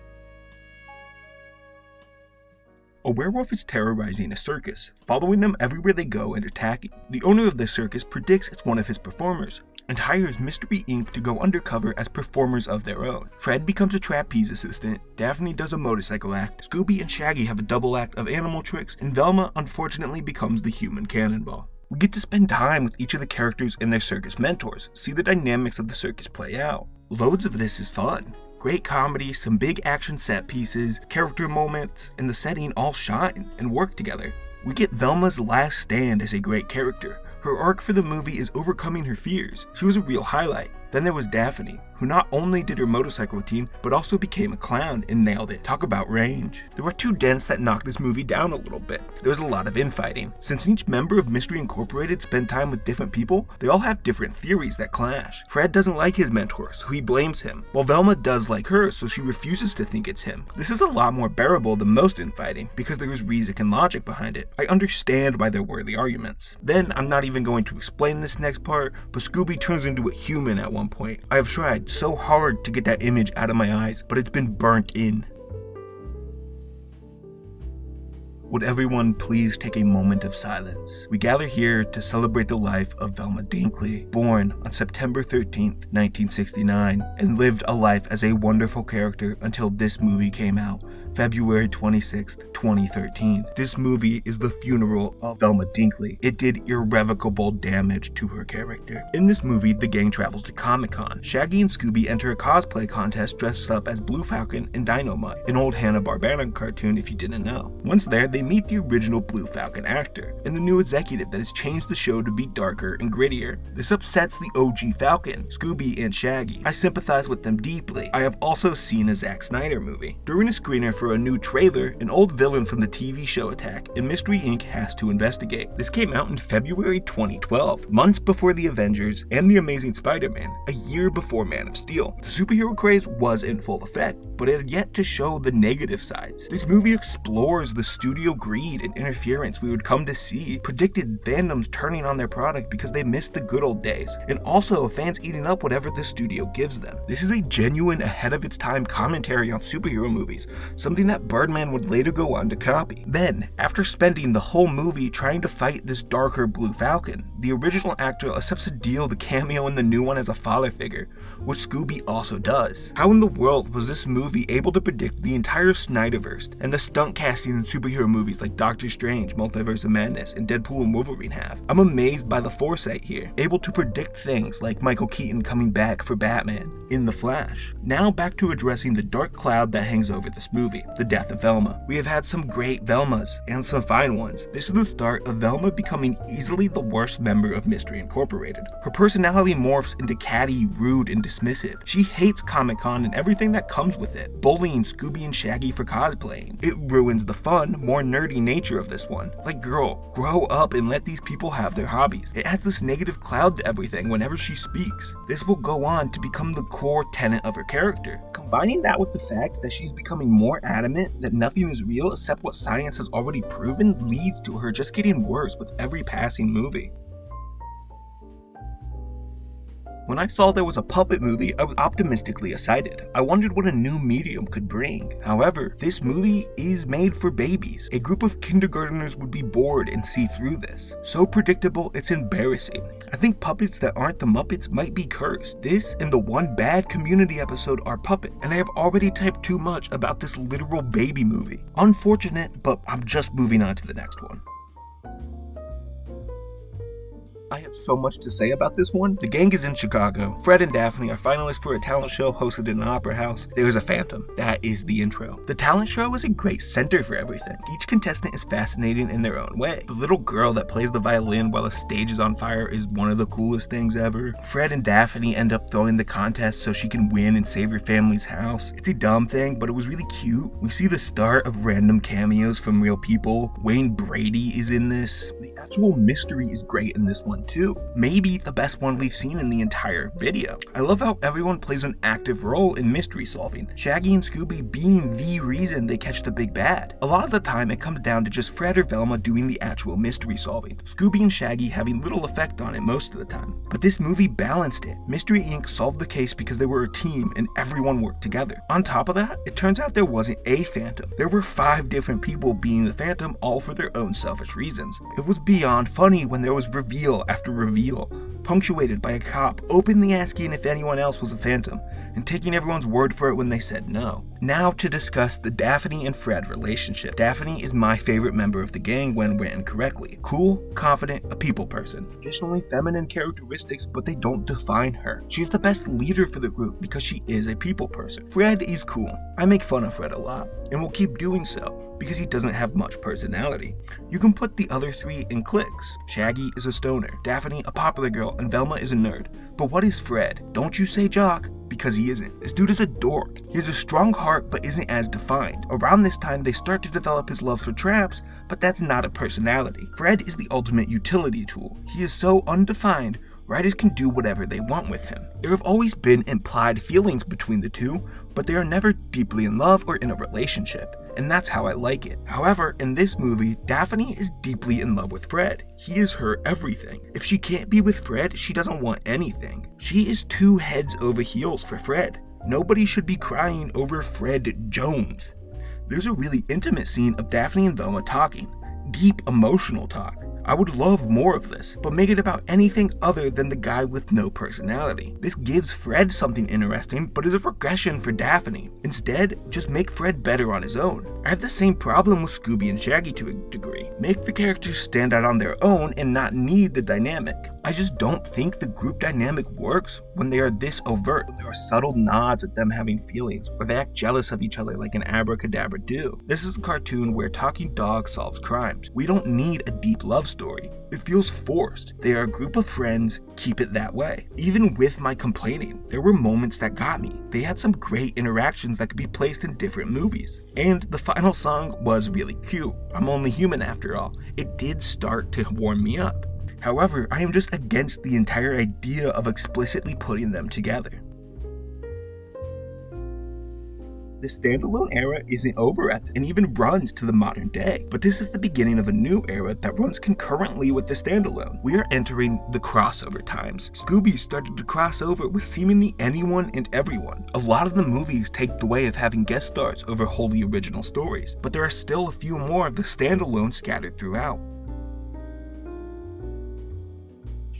Speaker 1: A werewolf is terrorizing a circus, following them everywhere they go and attacking. The owner of the circus predicts it's one of his performers, and hires Mystery Inc. to go undercover as performers of their own. Fred becomes a trapeze assistant, Daphne does a motorcycle act, Scooby and Shaggy have a double act of animal tricks, and Velma unfortunately becomes the human cannonball. We get to spend time with each of the characters and their circus mentors, see the dynamics of the circus play out. Loads of this is fun. Great comedy, some big action set pieces, character moments, and the setting all shine and work together. We get Velma's last stand as a great character. Her arc for the movie is overcoming her fears. She was a real highlight. Then there was Daphne, who not only did her motorcycle routine, but also became a clown and nailed it. Talk about range. There were two dents that knocked this movie down a little bit. There was a lot of infighting. Since each member of Mystery Incorporated spend time with different people, they all have different theories that clash. Fred doesn't like his mentor, so he blames him, while Velma does like her, so she refuses to think it's him. This is a lot more bearable than most infighting, because there is reason and logic behind it. I understand why there were the arguments. Then, I'm not even going to explain this next part, but Scooby turns into a human at one point. I have tried so hard to get that image out of my eyes, but it's been burnt in. Would everyone please take a moment of silence? We gather here to celebrate the life of Velma Dinkley, born on September 13th, 1969, and lived a life as a wonderful character until this movie came out, February 26th, 2013. This movie is the funeral of Velma Dinkley. It did irrevocable damage to her character. In this movie, the gang travels to Comic-Con. Shaggy and Scooby enter a cosplay contest dressed up as Blue Falcon and Dynamite, an old Hanna-Barbera cartoon if you didn't know. Once there, they meet the original Blue Falcon actor and the new executive that has changed the show to be darker and grittier. This upsets the OG Falcon, Scooby and Shaggy. I sympathize with them deeply. I have also seen a Zack Snyder movie. During a screener for a new trailer, an old villain from the TV show attack, and Mystery Inc. has to investigate. This came out in February 2012, months before The Avengers and The Amazing Spider-Man, a year before Man of Steel. The superhero craze was in full effect, but it had yet to show the negative sides. This movie explores the studio greed and interference we would come to see, predicted fandoms turning on their product because they missed the good old days, and also fans eating up whatever the studio gives them. This is a genuine ahead of its time commentary on superhero movies, something that Birdman would later go on to copy. Then, after spending the whole movie trying to fight this darker Blue Falcon, the original actor accepts a deal to cameo in the new one as a father figure, which Scooby also does. How in the world was this movie able to predict the entire Snyderverse and the stunt casting in superhero movies like Doctor Strange, Multiverse of Madness, and Deadpool and Wolverine have? I'm amazed by the foresight here, able to predict things like Michael Keaton coming back for Batman in The Flash. Now back to addressing the dark cloud that hangs over this movie, the death of Velma. We have had some great Velmas and some fine ones. This is the start of Velma becoming easily the worst member of Mystery Incorporated. Her personality morphs into catty, rude, and dismissive. She hates Comic-Con and everything that comes with it, bullying Scooby and Shaggy for cosplaying. It ruins the fun, more nerdy nature of this one. Like, girl, grow up and let these people have their hobbies. It adds this negative cloud to everything whenever she speaks. This will go on to become the core tenet of her character. Combining that with the fact that she's becoming more adamant that nothing is real except what science has already proven leads to her just getting worse with every passing movie. When I saw there was a puppet movie, I was optimistically excited. I wondered what a new medium could bring. However, this movie is made for babies. A group of kindergartners would be bored and see through this. So predictable, it's embarrassing. I think puppets that aren't the Muppets might be cursed. This and the One Bad Community episode are puppet, and I have already typed too much about this literal baby movie. Unfortunate, but I'm just moving on to the next one. I have so much to say about this one. The gang is in Chicago. Fred and Daphne are finalists for a talent show hosted in an opera house. There is a phantom. That is the intro. The talent show is a great center for everything. Each contestant is fascinating in their own way. The little girl that plays the violin while the stage is on fire is one of the coolest things ever. Fred and Daphne end up throwing the contest so she can win and save her family's house. It's a dumb thing, but it was really cute. We see the start of random cameos from real people. Wayne Brady is in this. The actual mystery is great in this one too. Maybe the best one we've seen in the entire video. I love how everyone plays an active role in mystery solving, Shaggy and Scooby being the reason they catch the big bad. A lot of the time it comes down to just Fred or Velma doing the actual mystery solving, Scooby and Shaggy having little effect on it most of the time. But this movie balanced it. Mystery Inc. solved the case because they were a team and everyone worked together. On top of that, it turns out there wasn't a phantom. There were 5 different people being the phantom, all for their own selfish reasons. It was beyond funny when there was reveal after reveal, punctuated by a cop openly asking if anyone else was a phantom, and taking everyone's word for it when they said no. Now to discuss the Daphne and Fred relationship. Daphne is my favorite member of the gang when written correctly. Cool, confident, a people person. Traditionally feminine characteristics, but they don't define her. She's the best leader for the group because she is a people person. Fred is cool. I make fun of Fred a lot, and will keep doing so, because he doesn't have much personality. You can put the other 3 in cliques. Shaggy is a stoner, Daphne a popular girl, and Velma is a nerd. But what is Fred? Don't you say jock, because he isn't. This dude is a dork. He has a strong heart but isn't as defined. Around this time they start to develop his love for traps, but that's not a personality. Fred is the ultimate utility tool. He is so undefined, writers can do whatever they want with him. There have always been implied feelings between the two, but they are never deeply in love or in a relationship, and that's how I like it. However, in this movie, Daphne is deeply in love with Fred. He is her everything. If she can't be with Fred, she doesn't want anything. She is 2 heads over heels for Fred. Nobody should be crying over Fred Jones. There's a really intimate scene of Daphne and Velma talking. Deep emotional talk. I would love more of this, but make it about anything other than the guy with no personality. This gives Fred something interesting, but is a regression for Daphne. Instead, just make Fred better on his own. I have the same problem with Scooby and Shaggy to a degree. Make the characters stand out on their own and not need the dynamic. I just don't think the group dynamic works when they are this overt. There are subtle nods at them having feelings, or they act jealous of each other like an Abracadabra-Doo. This is a cartoon where talking dog solves crimes. We don't need a deep love story. It feels forced. They are a group of friends, keep it that way. Even with my complaining, there were moments that got me. They had some great interactions that could be placed in different movies. And the final song was really cute. I'm only human after all. It did start to warm me up. However, I am just against the entire idea of explicitly putting them together. The standalone era isn't over and even runs to the modern day, but this is the beginning of a new era that runs concurrently with the standalone. We are entering the crossover times. Scooby started to cross over with seemingly anyone and everyone. A lot of the movies take the way of having guest stars over wholly original stories, but there are still a few more of the standalone scattered throughout.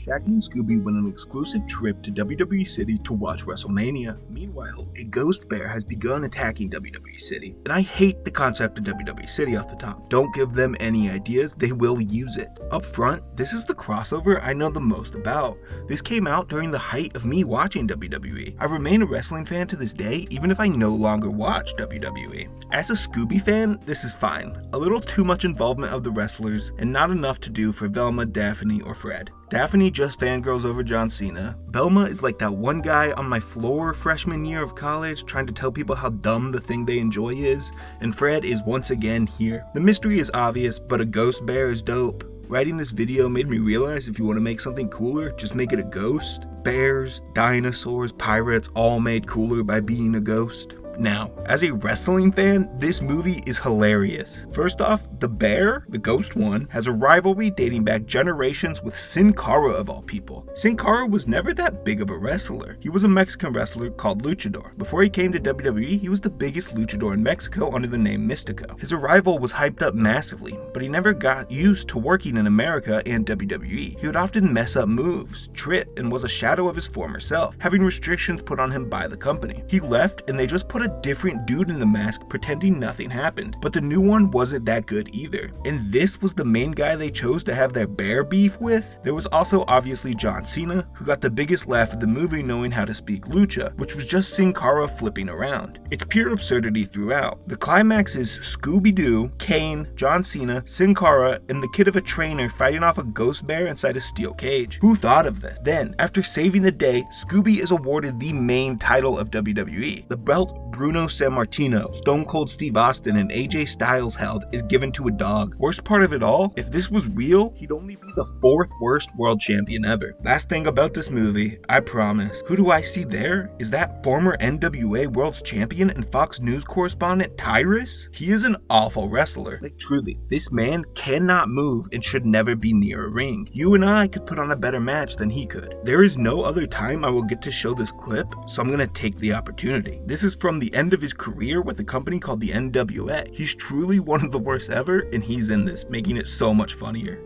Speaker 1: Shaggy and Scooby went on an exclusive trip to WWE City to watch WrestleMania. Meanwhile, a ghost bear has begun attacking WWE City. And I hate the concept of WWE City off the top. Don't give them any ideas, they will use it. Up front, this is the crossover I know the most about. This came out during the height of me watching WWE. I remain a wrestling fan to this day, even if I no longer watch WWE. As a Scooby fan, this is fine. A little too much involvement of the wrestlers, and not enough to do for Velma, Daphne, or Fred. Daphne just fangirls over John Cena. Velma is like that one guy on my floor freshman year of college trying to tell people how dumb the thing they enjoy is, and Fred is once again here. The mystery is obvious, but a ghost bear is dope. Writing this video made me realize if you want to make something cooler, just make it a ghost. Bears, dinosaurs, pirates, all made cooler by being a ghost. Now, as a wrestling fan, this movie is hilarious. First off, the bear, the ghost one, has a rivalry dating back generations with Sin Cara of all people. Sin Cara was never that big of a wrestler. He was a Mexican wrestler called Luchador. Before he came to WWE, he was the biggest luchador in Mexico under the name Mystico. His arrival was hyped up massively, but he never got used to working in America and WWE. He would often mess up moves, trip, and was a shadow of his former self, having restrictions put on him by the company. He left and they just put a different dude in the mask pretending nothing happened, but the new one wasn't that good either. And this was the main guy they chose to have their bear beef with? There was also obviously John Cena, who got the biggest laugh of the movie knowing how to speak lucha, which was just Sin Cara flipping around. It's pure absurdity throughout. The climax is Scooby-Doo, Kane, John Cena, Sin Cara, and the kid of a trainer fighting off a ghost bear inside a steel cage. Who thought of this? Then, after saving the day, Scooby is awarded the main title of WWE. The belt Bruno Sammartino, Stone Cold Steve Austin, and AJ Styles held is given to a dog. Worst part of it all, if this was real, he'd only be the 4th worst world champion ever. Last thing about this movie, I promise. Who do I see there? Is that former NWA World's Champion and Fox News correspondent Tyrus? He is an awful wrestler. Like truly, this man cannot move and should never be near a ring. You and I could put on a better match than he could. There is no other time I will get to show this clip, so I'm gonna take the opportunity. This is from the end of his career with a company called the NWA. He's truly one of the worst ever, and he's in this, making it so much funnier.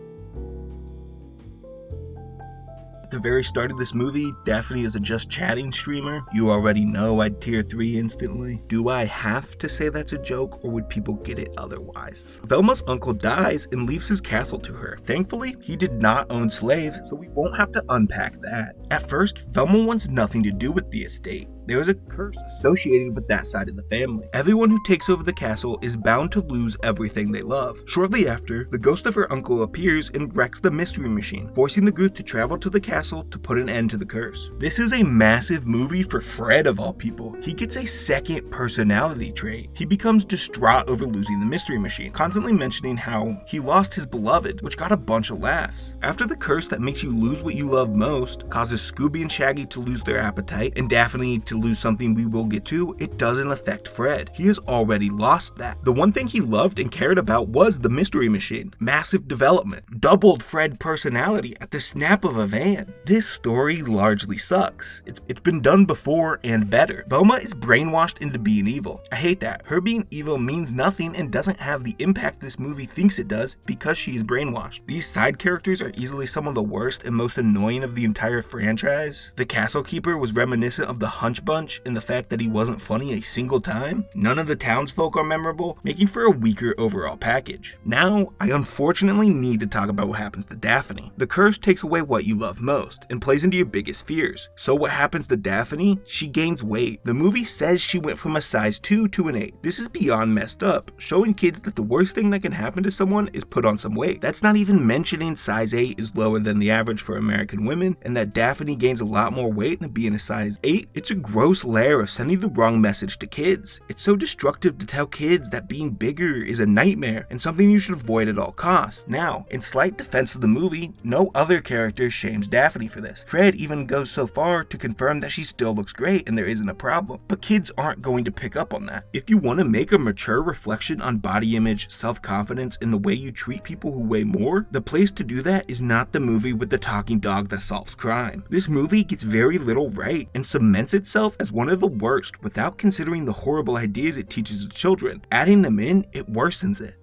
Speaker 1: At the very start of this movie, Daphne is a just chatting streamer. You already know I'd tier 3 instantly. Do I have to say that's a joke, or would people get it otherwise? Velma's uncle dies and leaves his castle to her. Thankfully, he did not own slaves, so we won't have to unpack that. At first, Velma wants nothing to do with the estate. There is a curse associated with that side of the family. Everyone who takes over the castle is bound to lose everything they love. Shortly after, the ghost of her uncle appears and wrecks the mystery machine, forcing the group to travel to the castle to put an end to the curse. This is a massive movie for Fred of all people. He gets a second personality trait. He becomes distraught over losing the mystery machine, constantly mentioning how he lost his beloved, which got a bunch of laughs. After the curse that makes you lose what you love most causes Scooby and Shaggy to lose their appetite and Daphne to lose something we will get to, it doesn't affect Fred. He has already lost that. The one thing he loved and cared about was the mystery machine. Massive development. Doubled Fred personality at the snap of a van. This story largely sucks. It's been done before and better. Velma is brainwashed into being evil. I hate that. Her being evil means nothing and doesn't have the impact this movie thinks it does because she is brainwashed. These side characters are easily some of the worst and most annoying of the entire franchise. The Castle Keeper was reminiscent of the Hunch Bunch in the fact that he wasn't funny a single time. None of the townsfolk are memorable, making for a weaker overall package. Now, I unfortunately need to talk about what happens to Daphne. The curse takes away what you love most and plays into your biggest fears. So what happens to Daphne? She gains weight. The movie says she went from a size 2 to an 8. This is beyond messed up, showing kids that the worst thing that can happen to someone is put on some weight. That's not even mentioning size 8 is lower than the average for American women, and that Daphne gains a lot more weight than being a size 8. It's a gross layer of sending the wrong message to kids. It's so destructive to tell kids that being bigger is a nightmare and something you should avoid at all costs. Now, in slight defense of the movie, no other character shames Daphne for this. Fred even goes so far to confirm that she still looks great and there isn't a problem. But kids aren't going to pick up on that. If you want to make a mature reflection on body image, self-confidence, and the way you treat people who weigh more, the place to do that is not the movie with the talking dog that solves crime. This movie gets very little right and cements itself as one of the worst without considering the horrible ideas it teaches the children. Adding them in, it worsens it.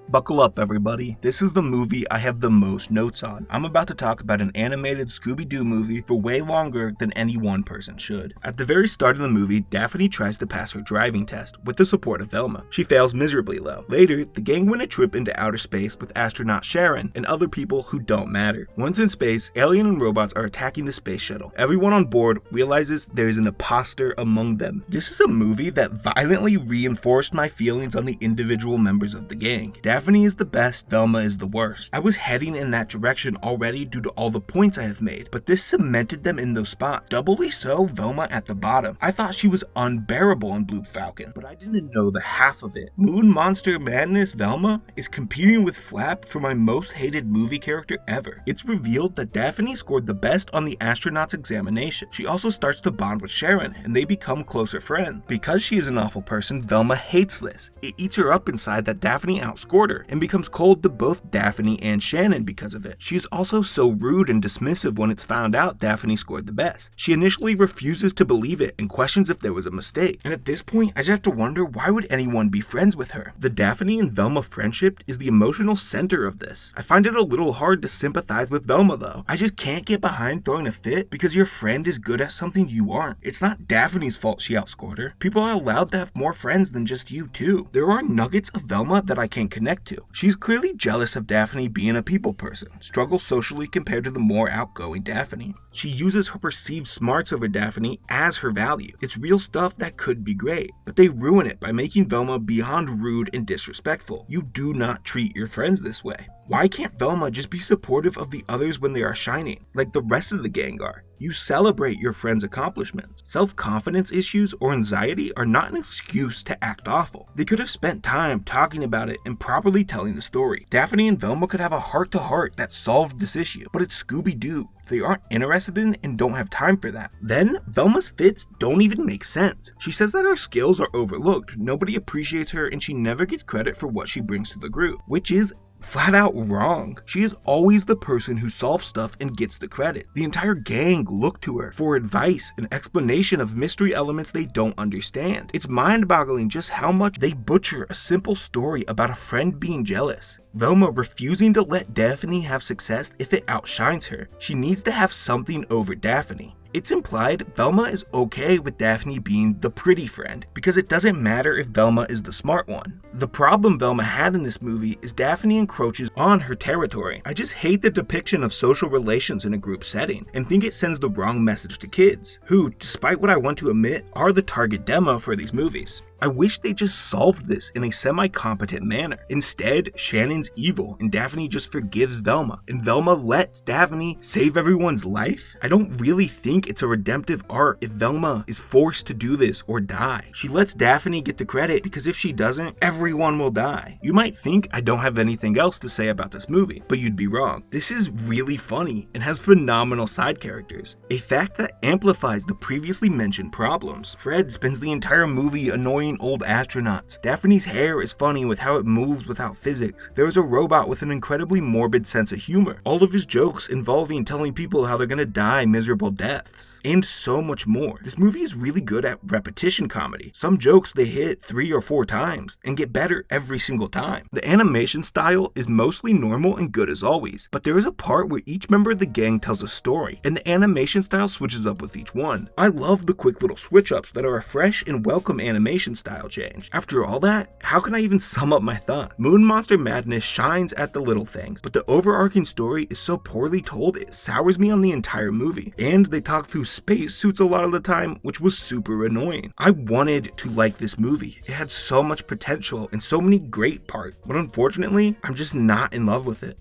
Speaker 1: Buckle up, everybody. This is the movie I have the most notes on. I'm about to talk about an animated Scooby-Doo movie for way longer than any one person should. At the very start of the movie, Daphne tries to pass her driving test with the support of Velma. She fails miserably though. Later, the gang win a trip into outer space with astronaut Sharon and other people who don't matter. Once in space, alien and robots are attacking the space shuttle. Everyone on board realizes there's an imposter among them. This is a movie that violently reinforced my feelings on the individual members of the gang. Daphne is the best, Velma is the worst. I was heading in that direction already due to all the points I have made, but this cemented them in those spots. Doubly so, Velma at the bottom. I thought she was unbearable in Blue Falcon, but I didn't know the half of it. Moon Monster Madness Velma is competing with Flap for my most hated movie character ever. It's revealed that Daphne scored the best on the astronaut's examination. She also starts to bond with Sharon, and they become closer friends. Because she is an awful person, Velma hates this. It eats her up inside that Daphne outscored her, and becomes cold to both Daphne and Shannon because of it. She is also so rude and dismissive when it's found out Daphne scored the best. She initially refuses to believe it and questions if there was a mistake. And at this point, I just have to wonder, why would anyone be friends with her? The Daphne and Velma friendship is the emotional center of this. I find it a little hard to sympathize with Velma though. I just can't get behind throwing a fit because your friend is good at something you aren't. It's not Daphne's fault she outscored her. People are allowed to have more friends than just you too. There are nuggets of Velma that I can connect to. She's clearly jealous of Daphne being a people person, struggles socially compared to the more outgoing Daphne. She uses her perceived smarts over Daphne as her value. It's real stuff that could be great, but they ruin it by making Velma beyond rude and disrespectful. You do not treat your friends this way. Why can't Velma just be supportive of the others when they are shining, like the rest of the gang are? You celebrate your friends' accomplishments. Self-confidence issues or anxiety are not an excuse to act awful. They could have spent time talking about it and properly telling the story. Daphne and Velma could have a heart-to-heart that solved this issue, but it's Scooby-Doo. They aren't interested in and don't have time for that. Then, Velma's fits don't even make sense. She says that her skills are overlooked, nobody appreciates her, and she never gets credit for what she brings to the group, which is flat out wrong. She is always the person who solves stuff and gets the credit. The entire gang look to her for advice and explanation of mystery elements they don't understand. It's mind-boggling just how much they butcher a simple story about a friend being jealous. Velma refusing to let Daphne have success if it outshines her. She needs to have something over Daphne. It's implied Velma is okay with Daphne being the pretty friend, because it doesn't matter if Velma is the smart one. The problem Velma had in this movie is Daphne encroaches on her territory. I just hate the depiction of social relations in a group setting, and think it sends the wrong message to kids, who, despite what I want to admit, are the target demo for these movies. I wish they just solved this in a semi-competent manner. Instead, Shannon's evil and Daphne just forgives Velma, and Velma lets Daphne save everyone's life? I don't really think it's a redemptive arc if Velma is forced to do this or die. She lets Daphne get the credit because if she doesn't, everyone will die. You might think I don't have anything else to say about this movie, but you'd be wrong. This is really funny and has phenomenal side characters, a fact that amplifies the previously mentioned problems. Fred spends the entire movie annoying old astronauts. Daphne's hair is funny with how it moves without physics. There is a robot with an incredibly morbid sense of humor. All of his jokes involving telling people how they're gonna die miserable deaths. And so much more. This movie is really good at repetition comedy. Some jokes they hit 3 or 4 times and get better every single time. The animation style is mostly normal and good as always, but there is a part where each member of the gang tells a story, and the animation style switches up with each one. I love the quick little switch ups that are a fresh and welcome animation style change. After all that, how can I even sum up my thought? Moon Monster Madness shines at the little things, but the overarching story is so poorly told it sours me on the entire movie. And they talk through space suits a lot of the time, which was super annoying. I wanted to like this movie. It had so much potential and so many great parts, but unfortunately, I'm just not in love with it.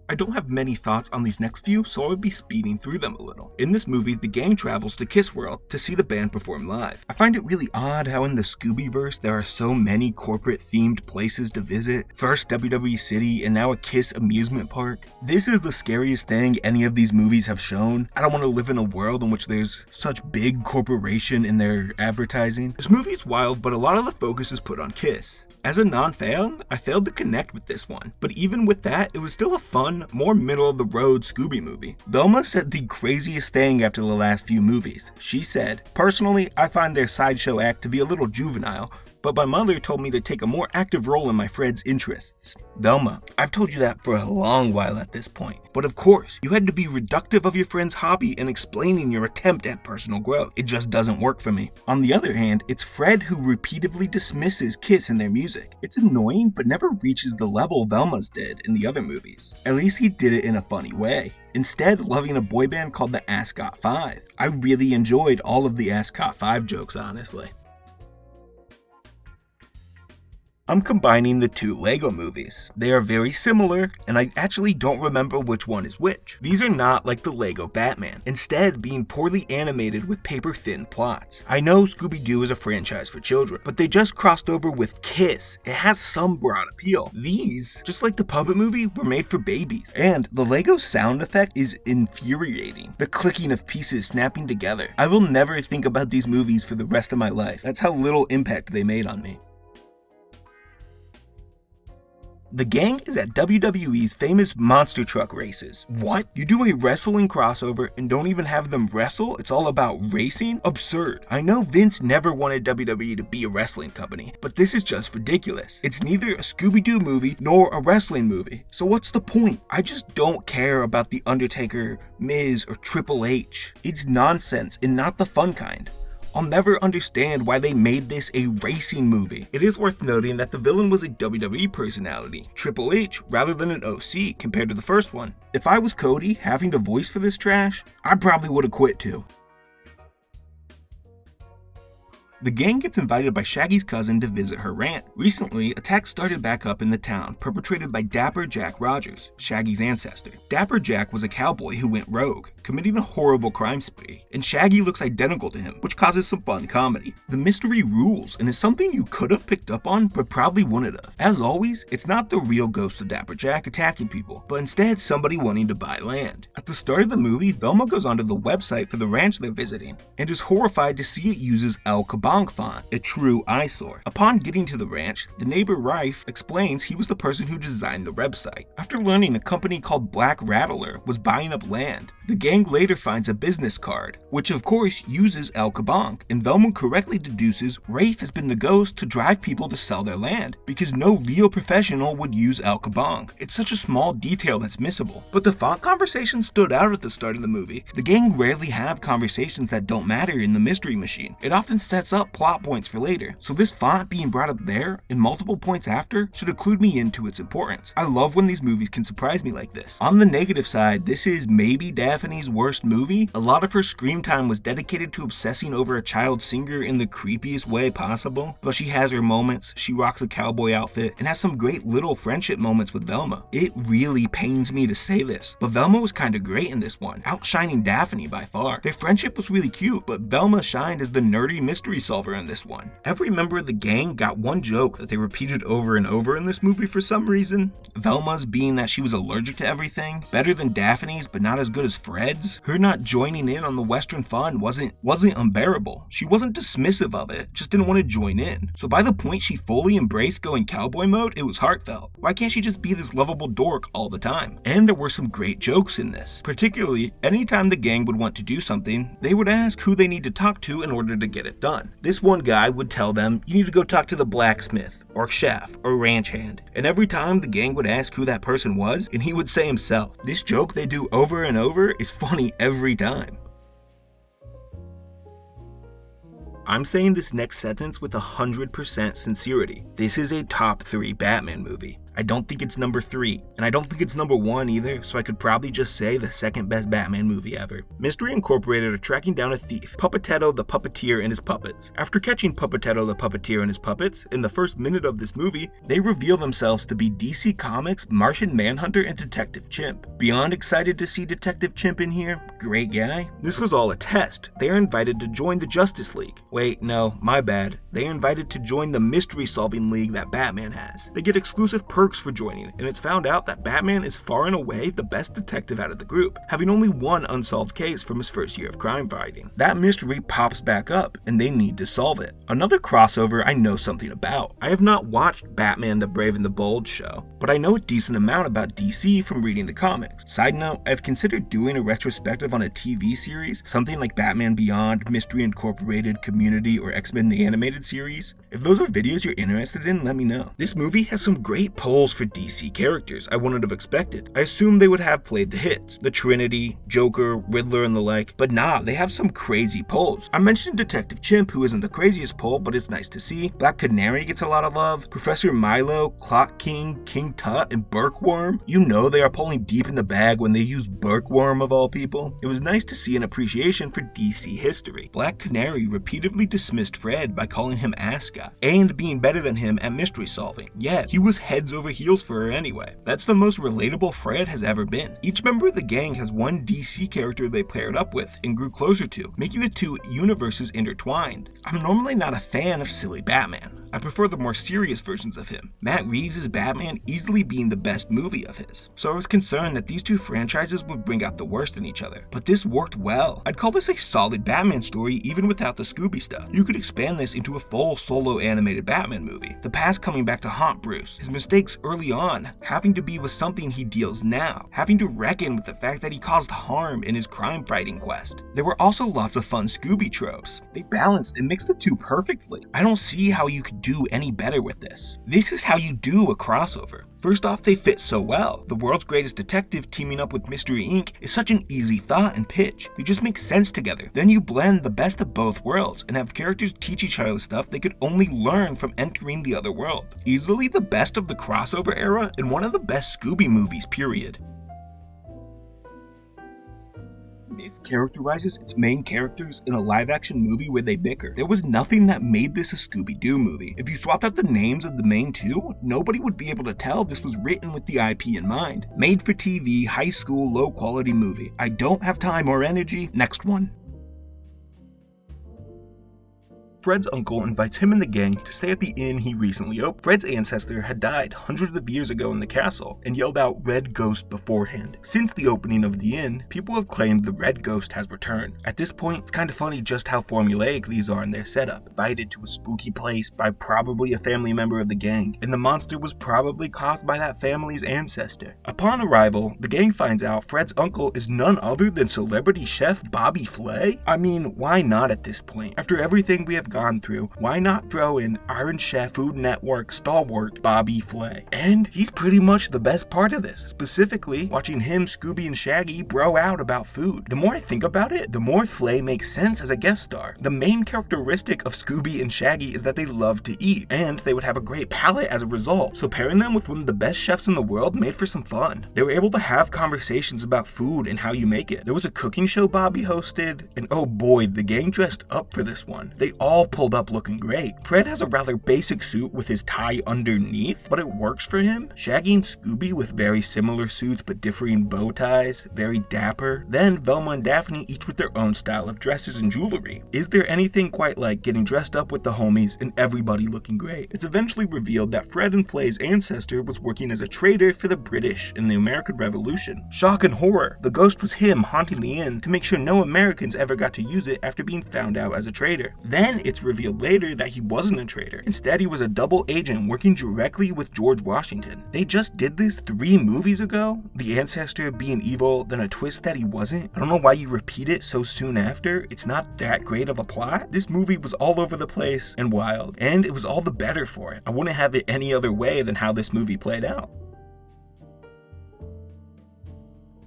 Speaker 1: I don't have many thoughts on these next few, so I would be speeding through them a little. In this movie, the gang travels to Kiss World to see the band perform live. I find it really odd how in the Scooby-verse there are so many corporate-themed places to visit. First WWE City, and now a Kiss amusement park. This is the scariest thing any of these movies have shown. I don't want to live in a world in which there's such big corporation in their advertising. This movie is wild, but a lot of the focus is put on Kiss. As a non-fan, I failed to connect with this one, but even with that, it was still a fun, more middle-of-the-road Scooby movie. Velma said the craziest thing after the last few movies. She said, "Personally, I find their sideshow act to be a little juvenile, but my mother told me to take a more active role in my Fred's interests." Velma, I've told you that for a long while at this point, but of course, you had to be reductive of your friend's hobby and explaining your attempt at personal growth. It just doesn't work for me. On the other hand, it's Fred who repeatedly dismisses Kiss in their music. It's annoying, but never reaches the level Velma's did in the other movies. At least he did it in a funny way. Instead, loving a boy band called the Ascot 5. I really enjoyed all of the Ascot 5 jokes, honestly. I'm combining the two Lego movies. They are very similar, and I actually don't remember which one is which. These are not like the Lego Batman, instead being poorly animated with paper-thin plots. I know Scooby-Doo is a franchise for children, but they just crossed over with Kiss. It has some broad appeal. These, just like the Puppet movie, were made for babies. And the Lego sound effect is infuriating. The clicking of pieces snapping together. I will never think about these movies for the rest of my life. That's how little impact they made on me. The gang is at WWE's famous monster truck races. What? You do a wrestling crossover and don't even have them wrestle? It's all about racing? Absurd. I know Vince never wanted WWE to be a wrestling company, but this is just ridiculous. It's neither a Scooby-Doo movie nor a wrestling movie. So what's the point? I just don't care about The Undertaker, Miz, or Triple H. It's nonsense and not the fun kind. I'll never understand why they made this a racing movie. It is worth noting that the villain was a WWE personality, Triple H, rather than an OC compared to the first one. If I was Cody having to voice for this trash, I probably would have quit too. The gang gets invited by Shaggy's cousin to visit her ranch. Recently, attacks started back up in the town, perpetrated by Dapper Jack Rogers, Shaggy's ancestor. Dapper Jack was a cowboy who went rogue, committing a horrible crime spree, and Shaggy looks identical to him, which causes some fun comedy. The mystery rules, and is something you could have picked up on, but probably wouldn't have. As always, it's not the real ghost of Dapper Jack attacking people, but instead somebody wanting to buy land. At the start of the movie, Velma goes onto the website for the ranch they're visiting, and is horrified to see it uses El Kabong font, a true eyesore. Upon getting to the ranch, the neighbor Rife explains he was the person who designed the website. After learning a company called Black Rattler was buying up land, the gang later finds a business card, which of course uses El Kabong, and Velma correctly deduces Rafe has been the ghost to drive people to sell their land, because no real professional would use El Kabong. It's such a small detail that's missable. But the font conversation stood out at the start of the movie. The gang rarely have conversations that don't matter in the Mystery Machine. It often sets up plot points for later, so this font being brought up there, and multiple points after, should have clued me into its importance. I love when these movies can surprise me like this. On the negative side, this is maybe Daphne's worst movie. A lot of her screen time was dedicated to obsessing over a child singer in the creepiest way possible, but she has her moments, she rocks a cowboy outfit, and has some great little friendship moments with Velma. It really pains me to say this, but Velma was kinda great in this one, outshining Daphne by far. Their friendship was really cute, but Velma shined as the nerdy mystery solver in this one. Every member of the gang got one joke that they repeated over and over in this movie for some reason. Velma's being that she was allergic to everything, better than Daphne's but not as good as Fred's. Her not joining in on the Western fun wasn't unbearable. She wasn't dismissive of it, just didn't want to join in. So by the point she fully embraced going cowboy mode, it was heartfelt. Why can't she just be this lovable dork all the time? And there were some great jokes in this. Particularly, anytime the gang would want to do something, they would ask who they need to talk to in order to get it done. This one guy would tell them, you need to go talk to the blacksmith, or chef, or ranch hand. And every time the gang would ask who that person was, and he would say himself. This joke they do over and over is funny every time. I'm saying this next sentence with 100% sincerity. This is a top 3 Batman movie. I don't think it's number 3, and I don't think it's number 1 either, so I could probably just say the second best Batman movie ever. Mystery Incorporated are tracking down a thief, Puppetetto the Puppeteer and his puppets. After catching Puppetetto the Puppeteer and his puppets, in the first minute of this movie, they reveal themselves to be DC Comics' Martian Manhunter and Detective Chimp. Beyond excited to see Detective Chimp in here, great guy. This was all a test. They are invited to join the Justice League. Wait, no, my bad. They are invited to join the mystery-solving league that Batman has. They get exclusive perks for joining, and it's found out that Batman is far and away the best detective out of the group, having only one unsolved case from his first year of crime fighting. That mystery pops back up, and they need to solve it. Another crossover I know something about. I have not watched Batman the Brave and the Bold show, but I know a decent amount about DC from reading the comics. Side note, I've considered doing a retrospective on a TV series, something like Batman Beyond, Mystery Incorporated, Community, or X-Men the Animated Series. If those are videos you're interested in, let me know. This movie has some great poems roles for DC characters I wouldn't have expected. I assumed they would have played the hits, the Trinity, Joker, Riddler, and the like, but nah, they have some crazy pulls. I mentioned Detective Chimp, who isn't the craziest pull, but it's nice to see. Black Canary gets a lot of love. Professor Milo, Clock King, King Tut, and Burkworm. You know they are pulling deep in the bag when they use Burkworm of all people. It was nice to see an appreciation for DC history. Black Canary repeatedly dismissed Fred by calling him Aska, and being better than him at mystery solving. Yet, he was heads over heels for her anyway. That's the most relatable Fred has ever been. Each member of the gang has one DC character they paired up with and grew closer to, making the two universes intertwined. I'm normally not a fan of silly Batman. I prefer the more serious versions of him, Matt Reeves' Batman easily being the best movie of his. So I was concerned that these two franchises would bring out the worst in each other. But this worked well. I'd call this a solid Batman story even without the Scooby stuff. You could expand this into a full solo animated Batman movie. The past coming back to haunt Bruce, his mistakes early on, having to be with something he deals now, having to reckon with the fact that he caused harm in his crime fighting quest. There were also lots of fun Scooby tropes. They balanced and mixed the two perfectly. I don't see how you could do any better with this. This is how you do a crossover. First off, they fit so well. The world's greatest detective teaming up with Mystery Inc. is such an easy thought and pitch. They just make sense together. Then you blend the best of both worlds and have characters teach each other stuff they could only learn from entering the other world. Easily the best of the crossover era and one of the best Scooby movies, period. Mischaracterizes its main characters in a live-action movie where they bicker. There was nothing that made this a Scooby-Doo movie. If you swapped out the names of the main two, nobody would be able to tell this was written with the IP in mind. Made for TV, high school, low-quality movie. I don't have time or energy. Next one. Fred's uncle invites him and the gang to stay at the inn he recently opened. Fred's ancestor had died hundreds of years ago in the castle and yelled out "Red Ghost" beforehand. Since the opening of the inn, people have claimed the Red Ghost has returned. At this point, it's kind of funny just how formulaic these are in their setup. Invited to a spooky place by probably a family member of the gang, and the monster was probably caused by that family's ancestor. Upon arrival, the gang finds out Fred's uncle is none other than celebrity chef Bobby Flay. I mean, why not at this point? After everything we have gone through, why not throw in Iron Chef Food Network stalwart Bobby Flay? And he's pretty much the best part of this, specifically watching him, Scooby, and Shaggy bro out about food. The more I think about it, the more Flay makes sense as a guest star. The main characteristic of Scooby and Shaggy is that they love to eat, and they would have a great palate as a result, so pairing them with one of the best chefs in the world made for some fun. They were able to have conversations about food and how you make it. There was a cooking show Bobby hosted, and oh boy, the gang dressed up for this one. They all pulled up looking great. Fred has a rather basic suit with his tie underneath, but it works for him. Shaggy and Scooby with very similar suits but differing bow ties, very dapper. Then Velma and Daphne each with their own style of dresses and jewelry. Is there anything quite like getting dressed up with the homies and everybody looking great? It's eventually revealed that Fred and Flay's ancestor was working as a trader for the British in the American Revolution. Shock and horror, the ghost was him haunting the inn to make sure no Americans ever got to use it after being found out as a traitor. Then it's revealed later that he wasn't a traitor. Instead, he was a double agent working directly with George Washington. They just did this 3 movies ago? The ancestor being evil, then a twist that he wasn't? I don't know why you repeat it so soon after. It's not that great of a plot. This movie was all over the place and wild, and it was all the better for it. I wouldn't have it any other way than how this movie played out.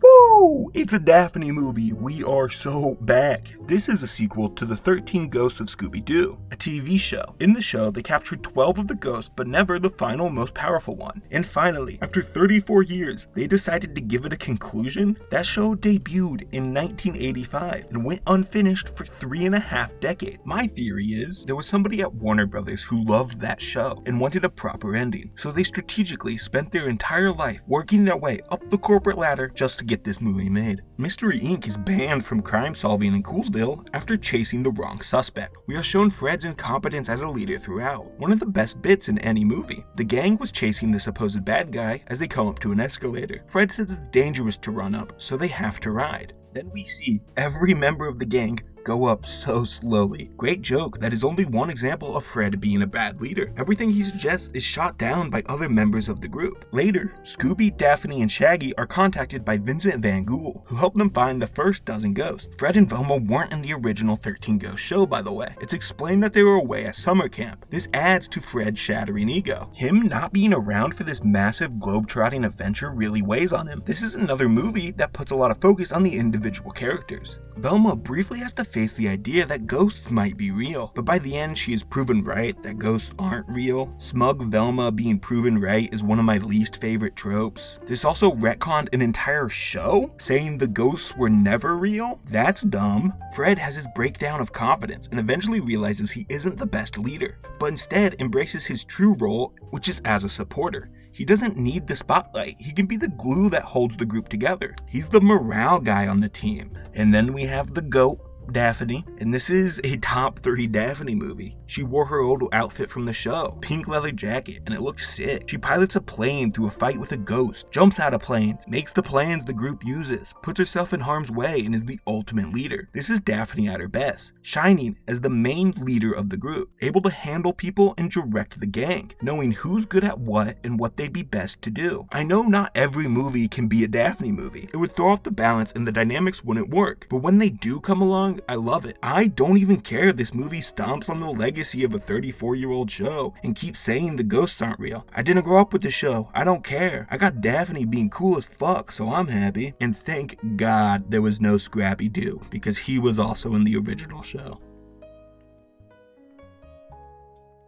Speaker 1: Woo! It's a Daphne movie. We are so back. This is a sequel to The 13 Ghosts of Scooby-Doo, a TV show. In the show, they captured 12 of the ghosts, but never the final, most powerful one. And finally, after 34 years, they decided to give it a conclusion. That show debuted in 1985 and went unfinished for 3.5 decades. My theory is there was somebody at Warner Brothers who loved that show and wanted a proper ending, so they strategically spent their entire life working their way up the corporate ladder just to get this movie made. Mystery Inc. is banned from crime solving in Coolsdale after chasing the wrong suspect. We are shown Fred's incompetence as a leader throughout. One of the best bits in any movie. The gang was chasing the supposed bad guy as they come up to an escalator. Fred says it's dangerous to run up, so they have to ride. Then we see every member of the gang go up so slowly. Great joke that is only one example of Fred being a bad leader. Everything he suggests is shot down by other members of the group. Later, Scooby, Daphne, and Shaggy are contacted by Vincent Van Ghoul, who helped them find the first dozen ghosts. Fred and Velma weren't in the original 13 Ghosts show, by the way. It's explained that they were away at summer camp. This adds to Fred's shattering ego. Him not being around for this massive globetrotting adventure really weighs on him. This is another movie that puts a lot of focus on the individual characters. Velma briefly has to face the idea that ghosts might be real, but by the end she is proven right that ghosts aren't real. Smug Velma being proven right is one of my least favorite tropes. This also retconned an entire show, saying the ghosts were never real? That's dumb. Fred has his breakdown of confidence and eventually realizes he isn't the best leader, but instead embraces his true role, which is as a supporter. He doesn't need the spotlight. He can be the glue that holds the group together. He's the morale guy on the team. And then we have the GOAT, Daphne, and this is a top 3 Daphne movie. She wore her old outfit from the show, pink leather jacket, and it looked sick. She pilots a plane through a fight with a ghost, jumps out of planes, makes the plans the group uses, puts herself in harm's way, and is the ultimate leader. This is Daphne at her best, shining as the main leader of the group, able to handle people and direct the gang, knowing who's good at what and what they'd be best to do. I know not every movie can be a Daphne movie. It would throw off the balance and the dynamics wouldn't work, but when they do come along, I love it. I don't even care this movie stomps on the legacy of a 34-year-old show and keeps saying the ghosts aren't real. I didn't grow up with the show. I don't care. I got Daphne being cool as fuck, so I'm happy. And thank God there was no Scrappy-Doo, because he was also in the original show.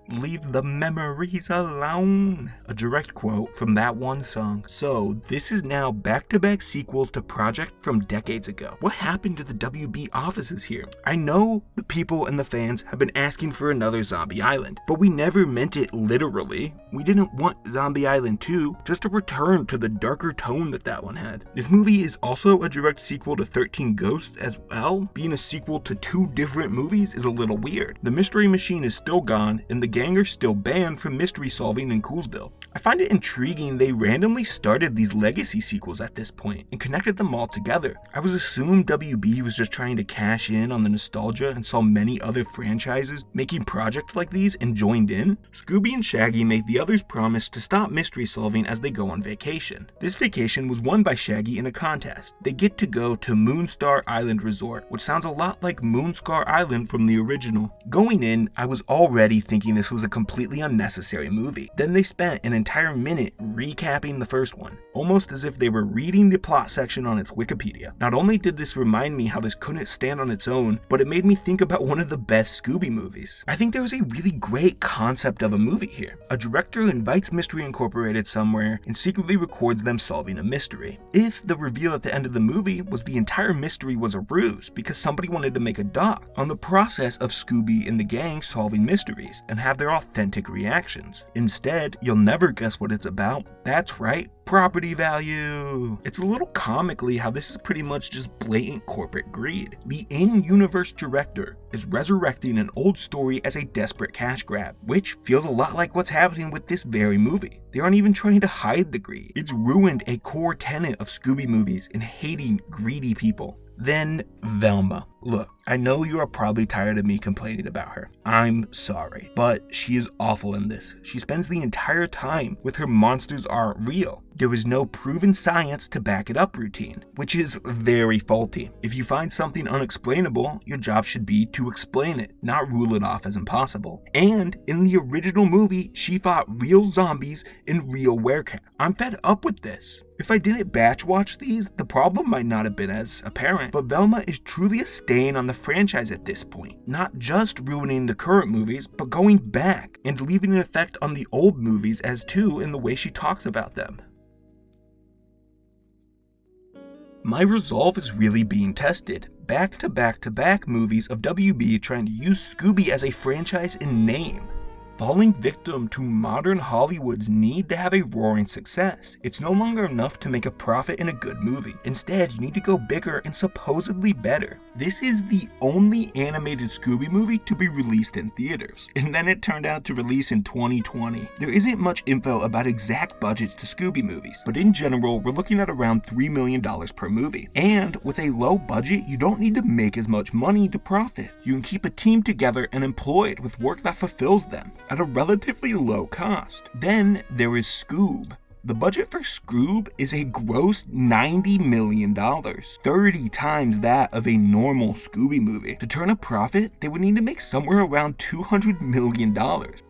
Speaker 1: Leave the memories alone. A direct quote from that one song. So this is now back-to-back sequels to projects from decades ago. What happened to the WB offices here? I know the people and the fans have been asking for another Zombie Island, but we never meant it literally. We didn't want Zombie Island 2, just a return to the darker tone that one had. This movie is also a direct sequel to 13 Ghosts as well. Being a sequel to 2 different movies is a little weird. The Mystery Machine is still gone, and the gang are still banned from mystery solving in Coolsville. I find it intriguing they randomly started these legacy sequels at this point and connected them all together. I was assumed WB was just trying to cash in on the nostalgia and saw many other franchises making projects like these and joined in. Scooby and Shaggy make the others promise to stop mystery solving as they go on vacation. This vacation was won by Shaggy in a contest. They get to go to Moonstar Island Resort, which sounds a lot like Moonscar Island from the original. Going in, I was already thinking this was a completely unnecessary movie. Then they spent an entire minute recapping the first one, almost as if they were reading the plot section on its Wikipedia. Not only did this remind me how this couldn't stand on its own, but it made me think about one of the best Scooby movies. I think there was a really great concept of a movie here. A director invites Mystery Incorporated somewhere and secretly records them solving a mystery. If the reveal at the end of the movie was the entire mystery was a ruse because somebody wanted to make a doc on the process of Scooby and the gang solving mysteries and have their authentic reactions. Instead, you'll never guess what it's about. That's right, property value. It's a little comically how this is pretty much just blatant corporate greed. The in-universe director is resurrecting an old story as a desperate cash grab, which feels a lot like what's happening with this very movie. They aren't even trying to hide the greed. It's ruined a core tenet of Scooby movies in hating greedy people. Then Velma. Look, I know you are probably tired of me complaining about her. I'm sorry, but she is awful in this. She spends the entire time with her monsters aren't real. There is no proven science to back it up routine, which is very faulty. If you find something unexplainable, your job should be to explain it, not rule it off as impossible. And in the original movie, she fought real zombies and real werecats. I'm fed up with this. If I didn't batch watch these, the problem might not have been as apparent, but Velma is truly a stain on the franchise at this point. Not just ruining the current movies, but going back and leaving an effect on the old movies as too in the way she talks about them. My resolve is really being tested. Back-to-back movies of WB trying to use Scooby as a franchise in name. falling victim to modern Hollywood's need to have a roaring success. It's no longer enough to make a profit in a good movie. Instead, you need to go bigger and supposedly better. This is the only animated Scooby movie to be released in theaters, and then it turned out to release in 2020. There isn't much info about exact budgets to Scooby movies, but in general, we're looking at around $3 million per movie. And with a low budget, you don't need to make as much money to profit. You can keep a team together and employ it with work that fulfills them at a relatively low cost. Then there is Scoob. The budget for Scoob is a gross $90 million, 30 times that of a normal Scooby movie. To turn a profit, they would need to make somewhere around $200 million.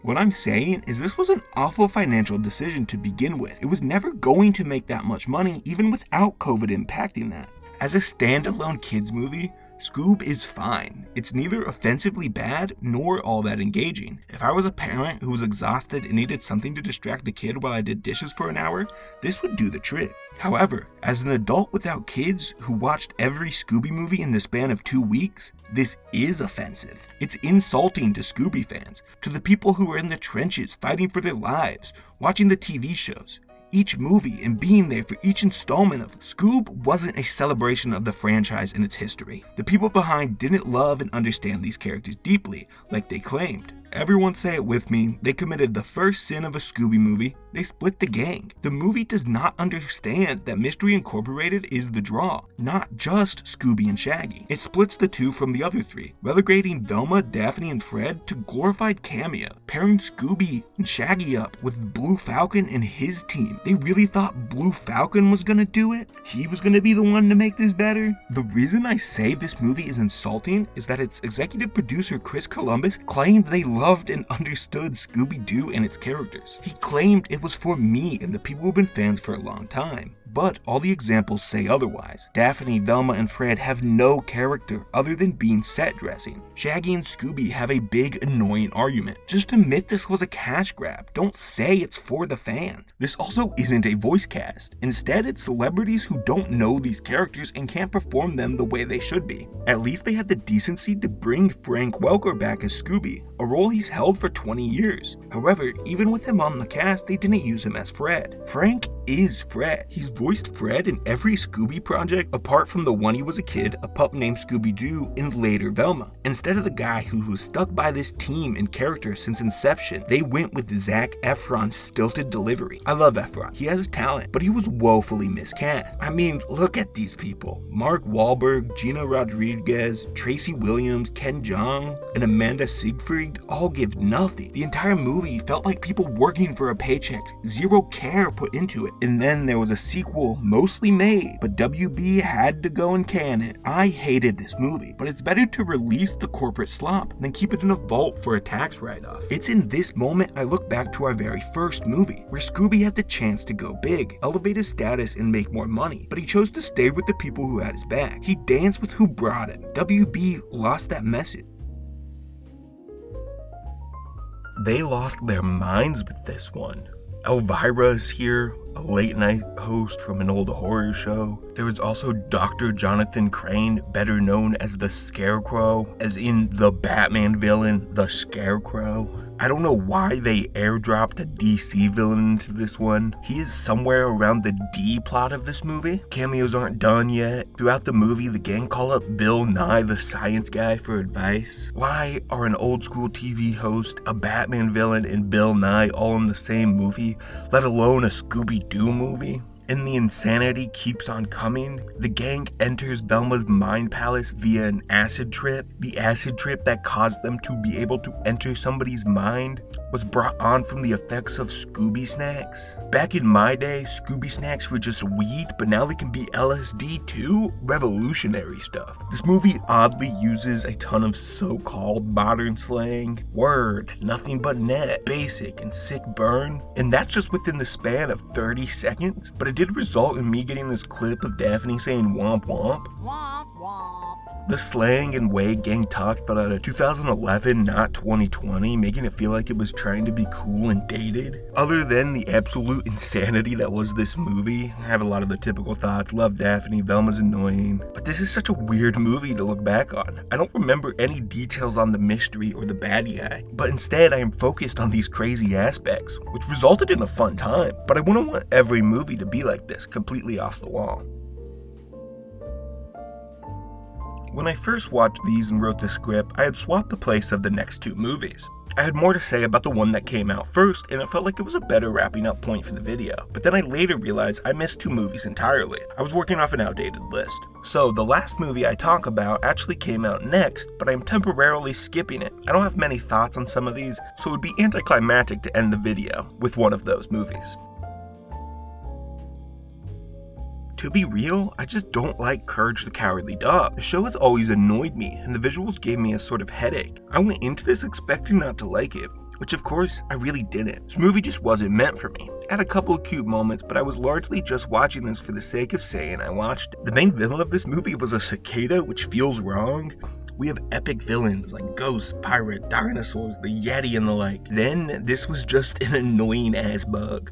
Speaker 1: What I'm saying is this was an awful financial decision to begin with. It was never going to make that much money, even without COVID impacting that. As a standalone kids movie, Scoob is fine. It's neither offensively bad nor all that engaging. If I was a parent who was exhausted and needed something to distract the kid while I did dishes for an hour, this would do the trick. However, as an adult without kids who watched every Scooby movie in the span of 2 weeks, this is offensive. It's insulting to Scooby fans, to the people who are in the trenches fighting for their lives, watching the TV shows, each movie, and being there for each installment of it. Scoob wasn't a celebration of the franchise and its history. The people behind didn't love and understand these characters deeply, like they claimed. Everyone say it with me, they committed the first sin of a Scooby movie. They split the gang. The movie does not understand that Mystery Incorporated is the draw, not just Scooby and Shaggy. It splits the two from the other three, relegating Velma, Daphne, and Fred to glorified cameo, pairing Scooby and Shaggy up with Blue Falcon and his team. They really thought Blue Falcon was gonna do it? He was gonna be the one to make this better? The reason I say this movie is insulting is that its executive producer Chris Columbus claimed they loved and understood Scooby-Doo and its characters. He claimed it was for me and the people who've been fans for a long time. But all the examples say otherwise. Daphne, Velma, and Fred have no character other than being set dressing. Shaggy and Scooby have a big annoying argument. Just admit this was a cash grab. Don't say it's for the fans. This also isn't a voice cast. Instead, it's celebrities who don't know these characters and can't perform them the way they should be. At least they had the decency to bring Frank Welker back as Scooby, a role he's held for 20 years. However, even with him on the cast, they didn't use him as Fred. Frank is Fred. He's voiced Fred in every Scooby project apart from the one he was a kid, a pup named Scooby-Doo, and later Velma. Instead of the guy who was stuck by this team and character since inception, they went with Zac Efron's stilted delivery. I love Efron. He has a talent, but he was woefully miscast. I mean, look at these people. Mark Wahlberg, Gina Rodriguez, Tracy Williams, Ken Jeong, and Amanda Seyfried all give nothing. The entire movie felt like people working for a paycheck, zero care put into it. And then there was a sequel mostly made, but WB had to go and can it. I hated this movie, but it's better to release the corporate slop than keep it in a vault for a tax write-off. It's in this moment I look back to our very first movie, where Scooby had the chance to go big, elevate his status, and make more money, but he chose to stay with the people who had his back. He danced with who brought him. WB lost that message. They lost their minds with this one. Elvira is here, a late night host from an old horror show. There was also Dr. Jonathan Crane, better known as the Scarecrow, as in the Batman villain, the Scarecrow. I don't know why they airdropped a DC villain into this one. He is somewhere around the D plot of this movie. Cameos aren't done yet. Throughout the movie, the gang call up Bill Nye, the science guy, for advice. Why are an old school TV host, a Batman villain, and Bill Nye all in the same movie, let alone a Scooby-Doo movie? And the insanity keeps on coming. The gang enters Velma's mind palace via an acid trip. The acid trip that caused them to be able to enter somebody's mind was brought on from the effects of Scooby snacks. Back in my day, Scooby snacks were just weed, but now they can be LSD too? Revolutionary stuff. This movie oddly uses a ton of so-called modern slang. Word, nothing but net, basic, and sick burn. And that's just within the span of 30 seconds. But it did result in me getting this clip of Daphne saying womp womp.
Speaker 2: Womp womp.
Speaker 1: The slang and way gang talked but out of 2011, not 2020, making it feel like it was trying to be cool and dated. Other than the absolute insanity that was this movie, I have a lot of the typical thoughts. Love Daphne, Velma's annoying. But this is such a weird movie to look back on. I don't remember any details on the mystery or the bad guy, but instead I am focused on these crazy aspects, which resulted in a fun time. But I wouldn't want every movie to be like this, completely off the wall. When I first watched these and wrote the script, I had swapped the place of the next two movies. I had more to say about the one that came out first, and it felt like it was a better wrapping up point for the video. But then I later realized I missed two movies entirely. I was working off an outdated list. So the last movie I talk about actually came out next, but I'm temporarily skipping it. I don't have many thoughts on some of these, so it would be anticlimactic to end the video with one of those movies. To be real, I just don't like Courage the Cowardly Dog. The show has always annoyed me, and the visuals gave me a sort of headache. I went into this expecting not to like it, which of course, I really didn't. This movie just wasn't meant for me. It had a couple of cute moments, but I was largely just watching this for the sake of saying I watched it. The main villain of this movie was a cicada, which feels wrong. We have epic villains like ghosts, pirate, dinosaurs, the Yeti, and the like. Then, this was just an annoying ass bug.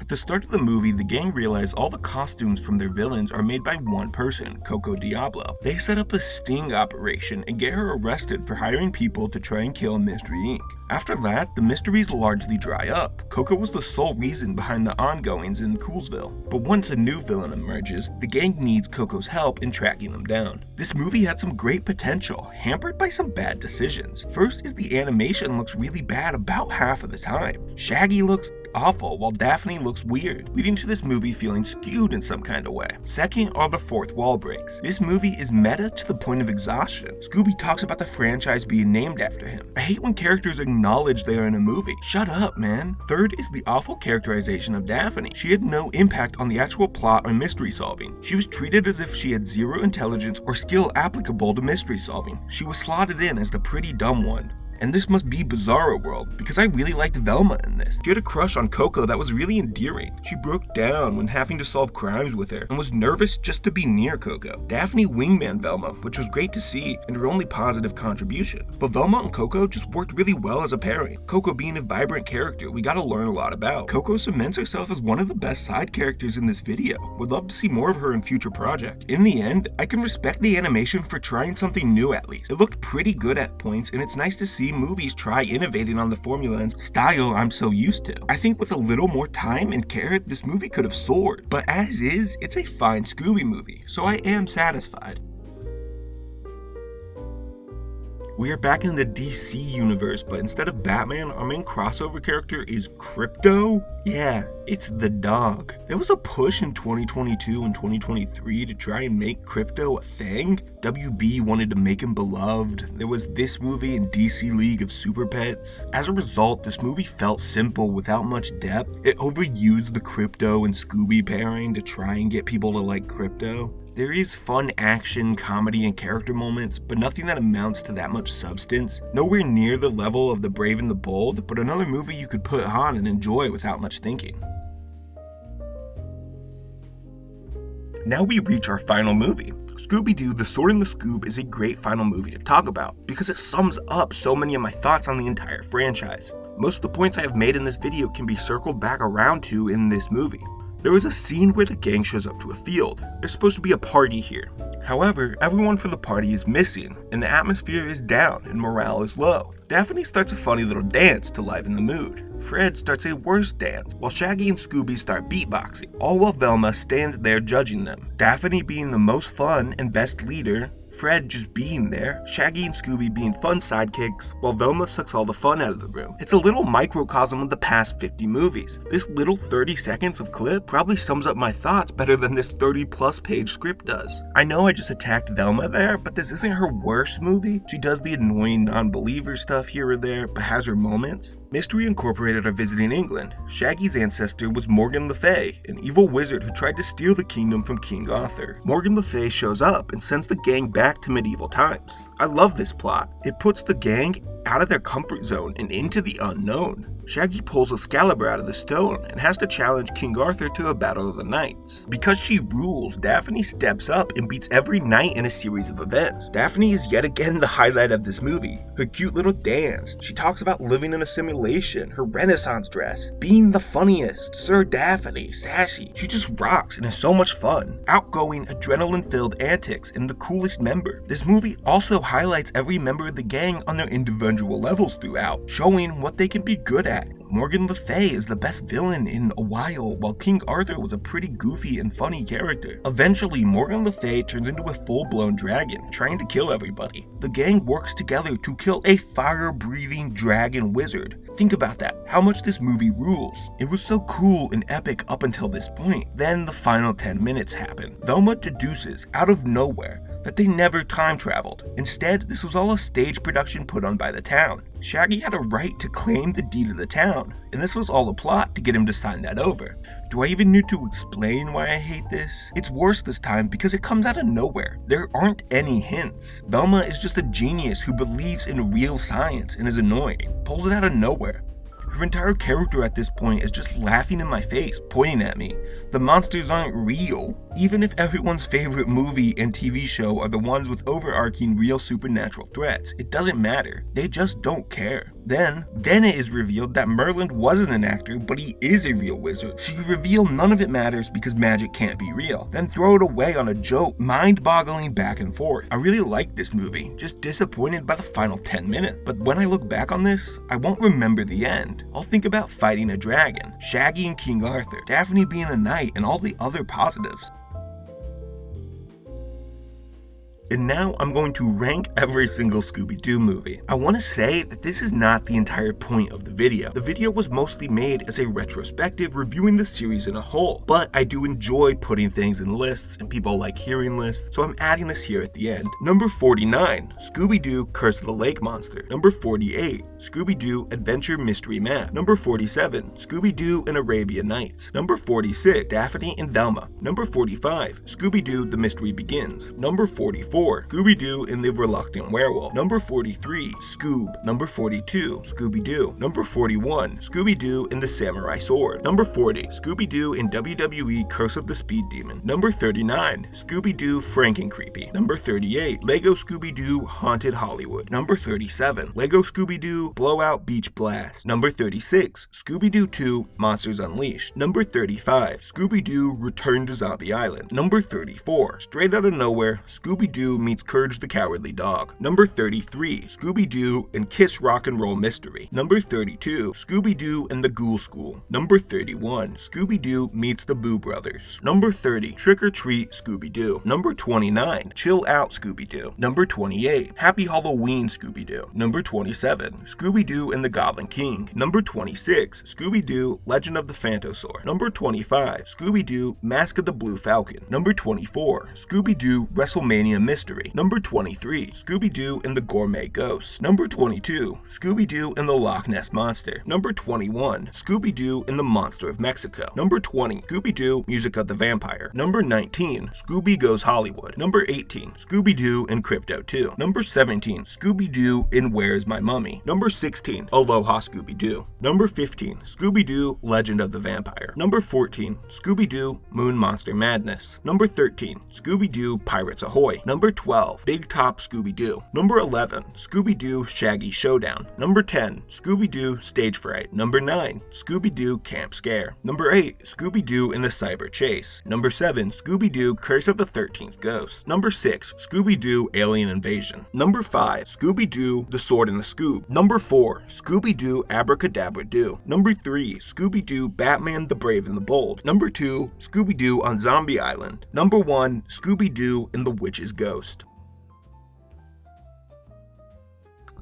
Speaker 1: At the start of the movie, the gang realize all the costumes from their villains are made by one person, Coco Diablo. They set up a sting operation and get her arrested for hiring people to try and kill Mystery Inc. After that, the mysteries largely dry up. Coco was the sole reason behind the ongoings in Coolsville. But once a new villain emerges, the gang needs Coco's help in tracking them down. This movie had some great potential, hampered by some bad decisions. First is the animation looks really bad about half of the time. Shaggy looks awful, while Daphne looks weird, leading to this movie feeling skewed in some kind of way. Second are the fourth wall breaks. This movie is meta to the point of exhaustion. Scooby talks about the franchise being named after him. I hate when characters acknowledge they are in a movie. Shut up, man. Third is the awful characterization of Daphne. She had no impact on the actual plot or mystery solving. She was treated as if she had zero intelligence or skill applicable to mystery solving. She was slotted in as the pretty dumb one. And this must be Bizarro World, because I really liked Velma in this. She had a crush on Coco that was really endearing. She broke down when having to solve crimes with her, and was nervous just to be near Coco. Daphne wingman Velma, which was great to see, and her only positive contribution. But Velma and Coco just worked really well as a pairing. Coco being a vibrant character we gotta learn a lot about. Coco cements herself as one of the best side characters in this video. Would love to see more of her in future projects. In the end, I can respect the animation for trying something new at least. It looked pretty good at points, and it's nice to see movies try innovating on the formula and style I'm so used to. I think with a little more time and care, this movie could have soared, but as is, it's a fine Scooby movie, so I am satisfied. We are back in the DC universe, but instead of Batman, our main crossover character is Krypto? Yeah, it's the dog. There was a push in 2022 and 2023 to try and make Krypto a thing. WB wanted to make him beloved. There was this movie and DC League of Super Pets. As a result, this movie felt simple without much depth. It overused the Krypto and Scooby pairing to try and get people to like Krypto. There is fun action, comedy, and character moments, but nothing that amounts to that much substance. Nowhere near the level of The Brave and the Bold, but another movie you could put on and enjoy without much thinking. Now we reach our final movie. Scooby-Doo, The Sword and the Scoob is a great final movie to talk about, because it sums up so many of my thoughts on the entire franchise. Most of the points I have made in this video can be circled back around to in this movie. There is a scene where the gang shows up to a field. There's supposed to be a party here. However, everyone for the party is missing, and the atmosphere is down and morale is low. Daphne starts a funny little dance to liven the mood. Fred starts a worse dance, while Shaggy and Scooby start beatboxing, all while Velma stands there judging them. Daphne being the most fun and best leader, Fred just being there, Shaggy and Scooby being fun sidekicks, while Velma sucks all the fun out of the room. It's a little microcosm of the past 50 movies. This little 30 seconds of clip probably sums up my thoughts better than this 30+ page script does. I know I just attacked Velma there, but this isn't her worst movie. She does the annoying non-believer stuff here or there, but has her moments. Mystery Incorporated are visiting England. Shaggy's ancestor was Morgan Le Fay, an evil wizard who tried to steal the kingdom from King Arthur. Morgan Le Fay shows up and sends the gang back to medieval times. I love this plot. It puts the gang out of their comfort zone and into the unknown. Shaggy pulls Excalibur out of the stone and has to challenge King Arthur to a battle of the knights. Because she rules, Daphne steps up and beats every knight in a series of events. Daphne is yet again the highlight of this movie. Her cute little dance, she talks about living in a simulation, her Renaissance dress, being the funniest, Sir Daphne, sassy. She just rocks and is so much fun. Outgoing, adrenaline-filled antics, and the coolest member. This movie also highlights every member of the gang on their individual levels throughout, showing what they can be good at. Morgan Le Fay is the best villain in a while King Arthur was a pretty goofy and funny character. Eventually, Morgan Le Fay turns into a full-blown dragon, trying to kill everybody. The gang works together to kill a fire-breathing dragon wizard. Think about that, how much this movie rules. It was so cool and epic up until this point. Then the final 10 minutes happen. Velma deduces, out of nowhere, that they never time traveled. Instead, this was all a stage production put on by the town. Shaggy had a right to claim the deed of the town, and this was all a plot to get him to sign that over. Do I even need to explain why I hate this? It's worse this time because it comes out of nowhere. There aren't any hints. Velma is just a genius who believes in real science and is annoying. Pulls it out of nowhere. Her entire character at this point is just laughing in my face, pointing at me. The monsters aren't real. Even if everyone's favorite movie and TV show are the ones with overarching real supernatural threats, it doesn't matter. They just don't care. Then it is revealed that Merlin wasn't an actor, but he is a real wizard. So you reveal none of it matters because magic can't be real. Then throw it away on a joke, mind-boggling back and forth. I really like this movie, just disappointed by the final 10 minutes. But when I look back on this, I won't remember the end. I'll think about fighting a dragon, Shaggy and King Arthur, Daphne being a knight, and all the other positives. And now I'm going to rank every single Scooby-Doo movie. I want to say that this is not the entire point of the video. The video was mostly made as a retrospective reviewing the series in a whole, but I do enjoy putting things in lists and people like hearing lists, so I'm adding this here at the end. Number 49, Scooby-Doo Curse of the Lake Monster. Number 48, Scooby-Doo Adventure Mystery Map. Number 47, Scooby-Doo and Arabian Nights. Number 46, Daphne and Velma. Number 45, Scooby-Doo The Mystery Begins. Number 44, Scooby-Doo and the Reluctant Werewolf. Number 43, Scoob. Number 42, Scooby-Doo. Number 41, Scooby-Doo and the Samurai Sword. Number 40, Scooby-Doo and WWE Curse of the Speed Demon. Number 39, Scooby-Doo Frankencreepy. Number 38, Lego Scooby-Doo Haunted Hollywood. Number 37, Lego Scooby-Doo Blowout Beach Blast. Number 36, Scooby-Doo 2 Monsters Unleashed. Number 35, Scooby-Doo Return to Zombie Island. Number 34, Straight Outta Nowhere, Scooby-Doo meets Courage the Cowardly Dog. Number 33, Scooby-Doo and Kiss Rock and Roll Mystery. Number 32, Scooby-Doo and the Ghoul School. Number 31, Scooby-Doo meets the Boo Brothers. Number 30, Trick or Treat Scooby-Doo. Number 29, Chill Out Scooby-Doo. Number 28, Happy Halloween Scooby-Doo. Number 27, Scooby-Doo and the Goblin King. Number 26, Scooby-Doo Legend of the Phantosaur. Number 25, Scooby-Doo Mask of the Blue Falcon. Number 24, Scooby-Doo WrestleMania Mystery. Number 23, Scooby-Doo and the Gourmet Ghost. Number 22, Scooby-Doo and the Loch Ness Monster. Number 21, Scooby-Doo and the Monster of Mexico. Number 20, Scooby-Doo Music of the Vampire. Number 19, Scooby Goes Hollywood. Number 18, Scooby-Doo and Krypto 2. Number 17, Scooby-Doo and Where's My Mummy? Number 16, Aloha Scooby-Doo. Number 15, Scooby-Doo Legend of the Vampire. Number 14, Scooby-Doo Moon Monster Madness. Number 13, Scooby-Doo Pirates Ahoy. Number 12, Big Top Scooby-Doo. Number 11, Scooby-Doo Shaggy Showdown. Number 10, Scooby-Doo Stage Fright. Number 9, Scooby-Doo Camp Scare. Number 8, Scooby-Doo in the Cyber Chase. Number 7, Scooby-Doo Curse of the 13th Ghost. Number 6, Scooby-Doo Alien Invasion. Number 5, Scooby-Doo The Sword and the Scoob. Number 4, Scooby-Doo Abracadabra-Doo. Number 3, Scooby-Doo Batman the Brave and the Bold. Number 2, Scooby-Doo on Zombie Island. Number 1, Scooby-Doo and the Witch's Ghost.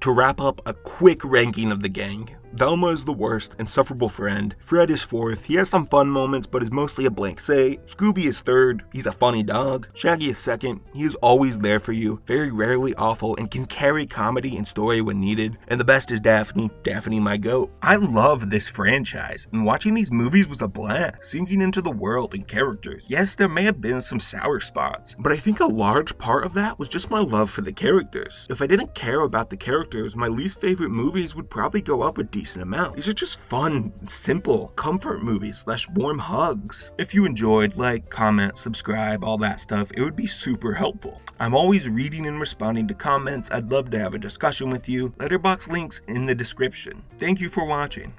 Speaker 1: To wrap up, a quick ranking of the gang. Velma is the worst, insufferable friend. Fred is fourth. He has some fun moments, but is mostly a blank slate. Scooby is third. He's a funny dog. Shaggy is second. He is always there for you, very rarely awful, and can carry comedy and story when needed. And the best is Daphne. Daphne, my goat. I love this franchise, and watching these movies was a blast, sinking into the world and characters. Yes, there may have been some sour spots, but I think a large part of that was just my love for the characters. If I didn't care about the characters, my least favorite movies would probably go up a decent decent amount. These are just fun, simple comfort movies / warm hugs. If you enjoyed, like, comment, subscribe, all that stuff, it would be super helpful. I'm always reading and responding to comments. I'd love to have a discussion with you. Letterboxd links in the description. Thank you for watching.